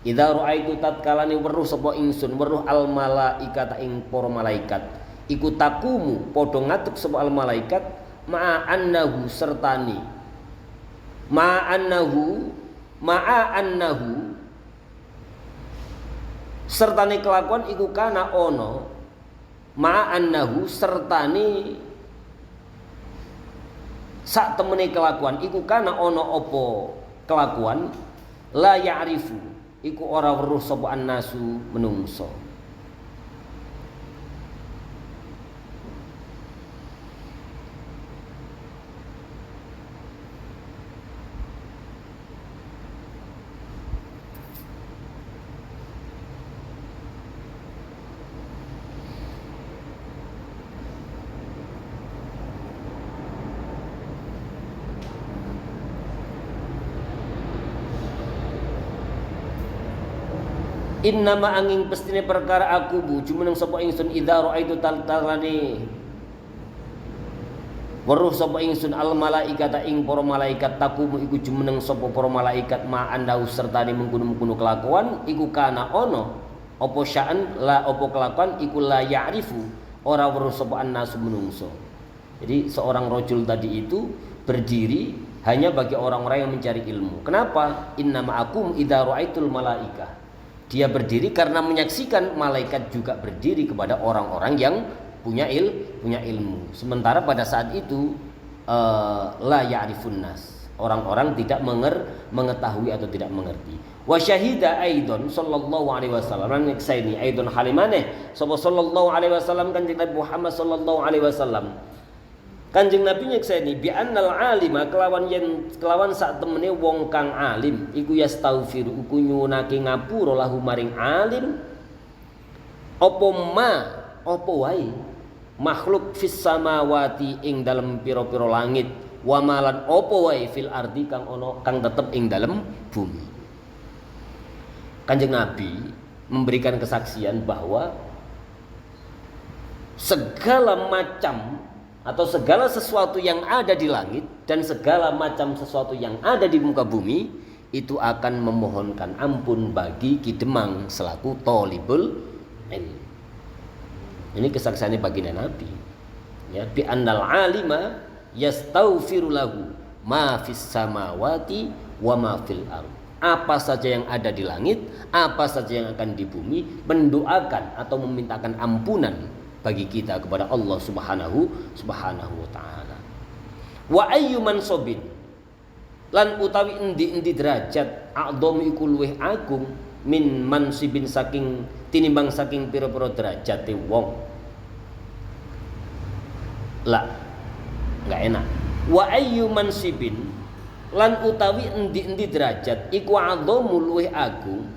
idza raaitu tatkalane weruh sapa ingsun weruh al malaikata ing para malaikat iku takumu padha ngadeg sapa al malaikat ma'a annahu sertani ma'a annahu sertane kelakuan iku kana ono ma'annahu sertane sak temene kelakuan iku kana ana apa kelakuan la ya'rifu iku ora weruh sapa annasu menungso. Innama angin pestine perkara aku bu jumeneng sapa ingsun idza raaitu taltalane weruh sapa ingsun al malaikata ing para malaikat takumu iku jumeneng sapa para malaikat ma andau sertane mengkono-mengkono kelakuan iku kana ana apa sya'an la apa kelakuan iku la ya'rifu ora weruh sapa annasu menungso. Jadi seorang rajul tadi itu berdiri hanya bagi orang-orang yang mencari ilmu. Kenapa? Innama akum idza raaitul malaikah. Dia berdiri karena menyaksikan malaikat juga berdiri kepada orang-orang yang punya ilmu. Sementara pada saat itu la ya'rifun nas. Orang-orang tidak mengetahui atau tidak mengerti. Wa syahida aidon sallallahu alaihi wasallam nyekseni aidon halimane sapa sallallahu alaihi wasallam kanjeng Nabi Muhammad sallallahu alaihi wasallam. Kanjeng Nabi nyekseni bi annal alima kelawan sak temene wong kang alim iku yastaghfiru iku nyunake ngapura lahu maring alim apa wae makhluk fis samawati ing dalem pira-pira langit wa malan apa wae fil ardi kang ana kang tetep ing dalem bumi. Kanjeng Nabi memberikan kesaksian bahwa segala macam atau segala sesuatu yang ada di langit dan segala macam sesuatu yang ada di muka bumi itu akan memohonkan ampun bagi Kidemang selaku thalibul ilm. Ini kesaksiannya baginda Nabi. Ya, bi annal alima yastaghfiru lahu ma fis samawati wa ma fil ardh. Apa saja yang ada di langit, apa saja yang akan di bumi mendoakan atau memintakan ampunan bagi kita kepada Allah Subhanahu wa taala. Wa ayyu mansobin lan utawi endi-endi derajat a'dhamu iku luweh agung min mansibin saking tinimbang saking pira-pira derajate wong. Enggak enak. Wa ayyu mansibin lan utawi endi-endi derajat iku a'dhamu luweh agung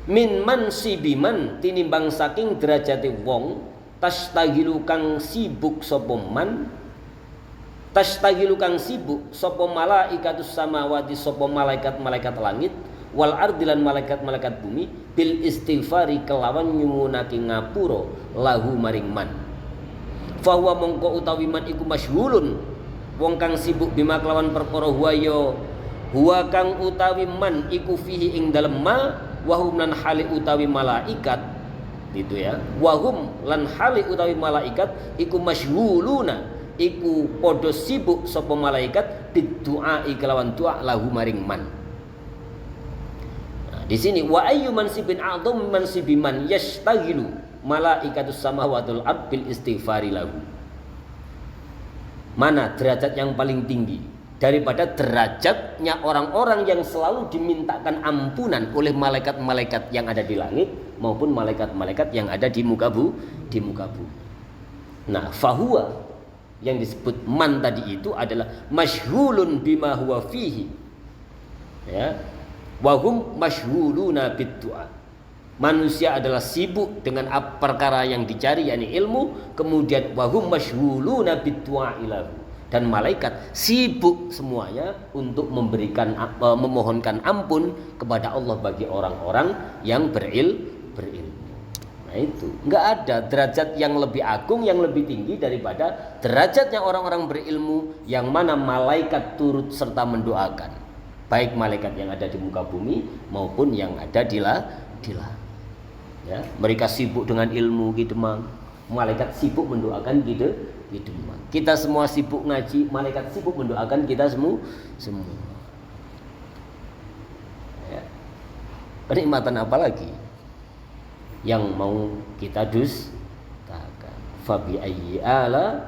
min mansibiman tinimbang saking derajate wong tastagilu kang sibuk sapa malaikatus samawati sapa malaikat-malaikat langit wal ardilan malaikat-malaikat bumi bil istighfari kelawan nyuwunake ngapura lahu maring man. Fa huwa mongko utawi man iku masyhulun wong kang sibuk bima kelawan perkara huwa kang utawi man iku fihi ing dalem ma wa hum lan hali utawi malaikat gitu ya. Wahum lan hali utawi malaikat iku masyghuluna iku padha sibuk sapa malaikat bidu'a kelawan doa lahu maring man. Nah, di sini wa ayyu mansibin a'dham mansibiman yastaghilu malaikatus samawati wal ard bil istighfari lahu. Mana derajat yang paling tinggi daripada derajatnya orang-orang yang selalu dimintakan ampunan oleh malaikat-malaikat yang ada di langit maupun malaikat-malaikat yang ada di muka bumi. Nah, fahuwa yang disebut man tadi itu adalah masyghulun bima huwa fihi. Ya. Wa hum masyghuluna bid-du'a. Manusia adalah sibuk dengan perkara yang dicari yakni ilmu, kemudian wa hum masyghuluna bid-du'a ilahu. Dan malaikat sibuk semuanya untuk memberikan memohonkan ampun kepada Allah bagi orang-orang yang berilmu. Nah itu enggak ada derajat yang lebih agung, yang lebih tinggi daripada derajatnya orang-orang berilmu yang mana malaikat turut serta mendoakan, baik malaikat yang ada di muka bumi maupun yang ada di langit. Ya, mereka sibuk dengan ilmu gitu, malaikat sibuk mendoakan gitu. Kita semua sibuk ngaji, malaikat sibuk mendoakan kita semua. Ya. Kenikmatan apa lagi yang mau kita dustakan? Fabi ayyi ala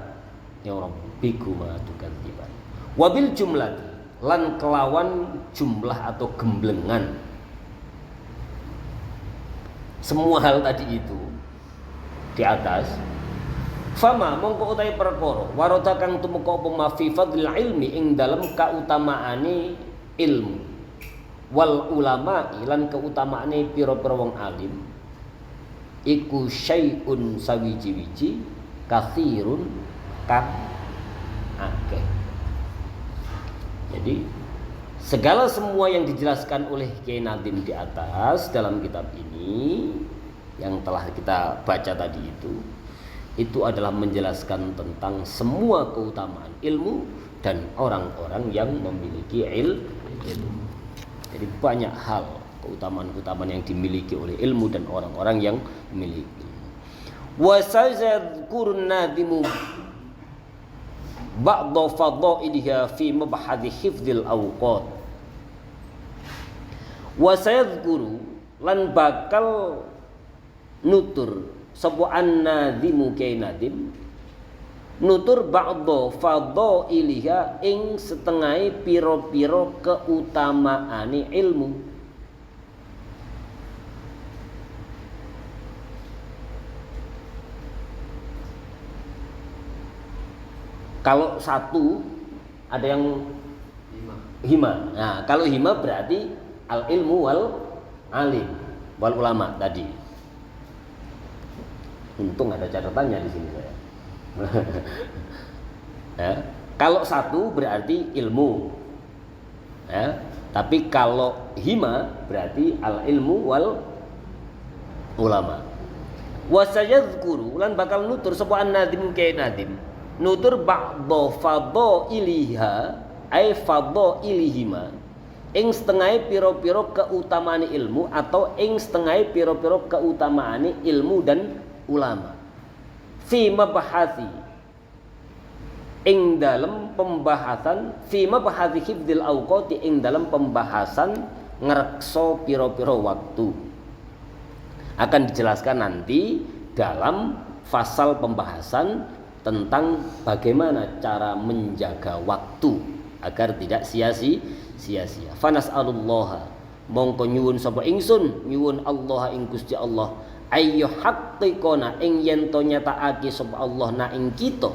ya rabbikuma tukadziban. Wabil jumlati lan kelawan jumlah atau gemblengan semua hal tadi itu di atas. Fama mongko utahe perkara warata kang tumeka apa ma fi fadlil ilmi ing dalem kautamaane ilmu wal ulama lan kautamaane pira-pira wong alim iku syai'un sawiji-wiji katsirun kang akeh. Jadi segala semua yang dijelaskan oleh Kiai Nadim di atas dalam kitab ini yang telah kita baca tadi itu adalah menjelaskan tentang semua keutamaan ilmu dan orang-orang yang memiliki ilmu. Jadi banyak hal keutamaan-keutamaan yang dimiliki oleh ilmu dan orang-orang yang memiliki ilmu. Wa sayadhkurun nadimu ba'da fadhailiha fi mabhadhi hifdzil awqat. Wa sayadhkuru lan bakal nutur sapa an-nadimu Kiai Nadim nutur ba'da fadhailiha ing setengahe pira-pira keutamaane ilmu. Kalau satu ada yang hima. Nah, kalau hima berarti al ilmu wal alim wal ulama tadi. Untung ada catatannya di sini saya. Ya, kalau satu berarti ilmu. Ya, tapi kalau hima berarti al ilmu wal ulama. Wa sayadhkuru lan bakal nutur sapa an-nadim Kiai Nadim nutur ba'da fadhailiha ay fadhailihima ing setengah pira-pira keutamaan ilmu atau ing setengah pira-pira keutamaan ilmu dan ulama fi mabahati ing dalam pembahasan fi mabahati hifdzil awqati ing dalam pembahasan ngrekso pira-pira waktu akan dijelaskan nanti dalam fasal pembahasan tentang bagaimana cara menjaga waktu agar tidak sia-sia. Fanas'alullaha mongko nyuwun sapa ingsun nyuwun Allah ing Gusti Allah ayyu haqqikona ing yen to nyatakake sapa Allah na ing kita.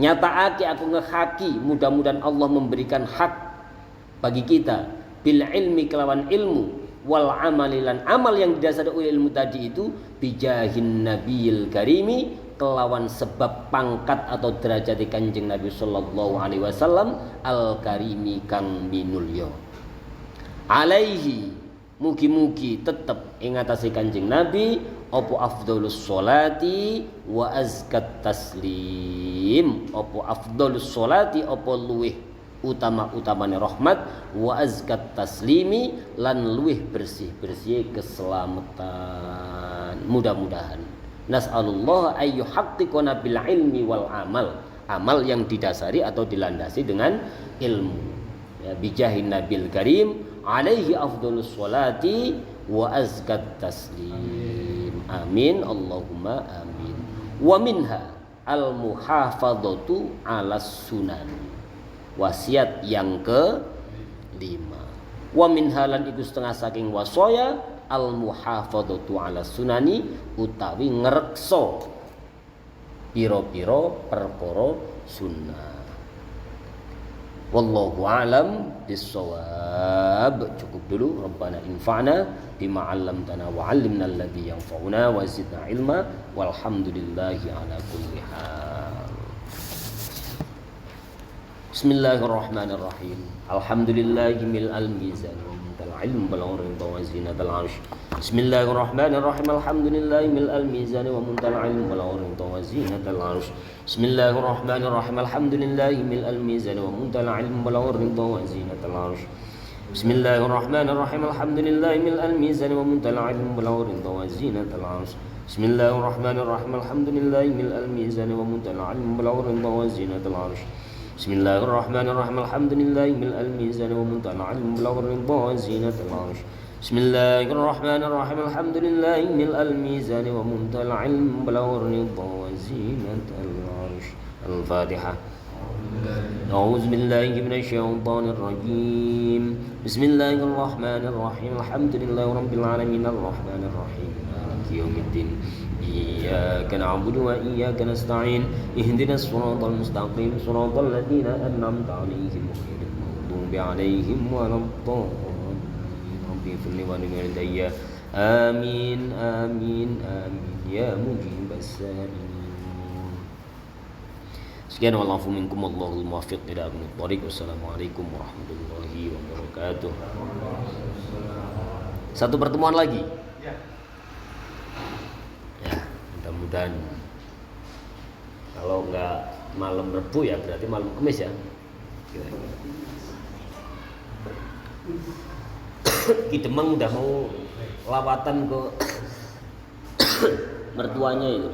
Nyatakake aku ngehaki mudah-mudahan Allah memberikan hak bagi kita bil ilmi kelawan ilmu wal amalilan amal yang didasari oleh ilmu tadi itu bijahin nabiyil karimi kelawan sebab pangkat atau derajat Kanjeng Nabi sallallahu alaihi wasallam al karimi kang minulya alaihi mugi-mugi tetep ing atase Kanjeng Nabi apa afdhalus sholati wa azkat taslim apa afdhalus sholati apa luweh utama-utamane rahmat wa azkat taslimi lan luweh bersih-bersih keselamatan mudah-mudahan nas'alullah ayyu haqqiqona bil ilmi wal amal yang didasari atau dilandasi dengan ilmu ya bijahin nabil karim alaihi afdhalus sholati wa azkat taslim amin Allahumma amin wa minha al muhafadzatu alas sunan wasiat yang ke-5 wa minha lan iku setengah saking wasaya al muhafadzatu ala sunani utawi ngrekso pira-pira perkara sunnah. Wallahu a'lam bissawab. Cukup dulu. Rabbana infa'na bima 'allamtana wa 'allimna alladhi yanfa'una wa zidna ilma walhamdulillahi ala kulli hal. Bismillahirrahmanirrahim. Alhamdulillahi mil'al mizan العلم والعلم وزينة العرش بسم الله الرحمن الرحيم الحمد لله ملء الميزان ومنتهى العلم والعلم وزينة العرش بسم الله الرحمن الرحيم الحمد لله ملء الميزان ومنتهى العلم والعلم وزينة العرش بسم الله الرحمن الرحيم الحمد لله ملء الميزان ومنتهى العلم والعلم وزينة العرش بسم الله الرحمن الرحيم الحمد لله ملء الميزان ومنتهى العلم والعلم وزينة العرش Bismillahirrahmanirrahim. Alhamdulillahi mil'al mizan wa muntaha al-'ilm bilagh ridha wa zinatal 'arsh. Bismillahirrahmanirrahim. Alhamdulillahi mil'al mizan wa muntaha al-'ilm bilagh ridha wa zinatal 'arsh. Al-Fatihah. أعوذ بالله من الشيطان الرجيم بسم الله الرحمن الرحيم الحمد لله رب العالمين الرحمن الرحيم مالك يوم الدين إياك نعبد وإياك نستعين اهدنا الصراط المستقيم صراط الذين أنعمت عليهم غير المغضوب عليهم ولا الضالين رب اغفر لي ولوالدي آمين آمين آمين يا مجيب السائلين. Sekian walafu minkum Allahul muwaffiq ila aqwamit thoriq. Wassalamualaikum warahmatullahi wabarakatuh. Satu pertemuan lagi. Ya, mudah-mudahan kalau enggak malam Rebu ya berarti malam Kamis ya. Ki Demang udah mau lawatan ke mertuanya itu.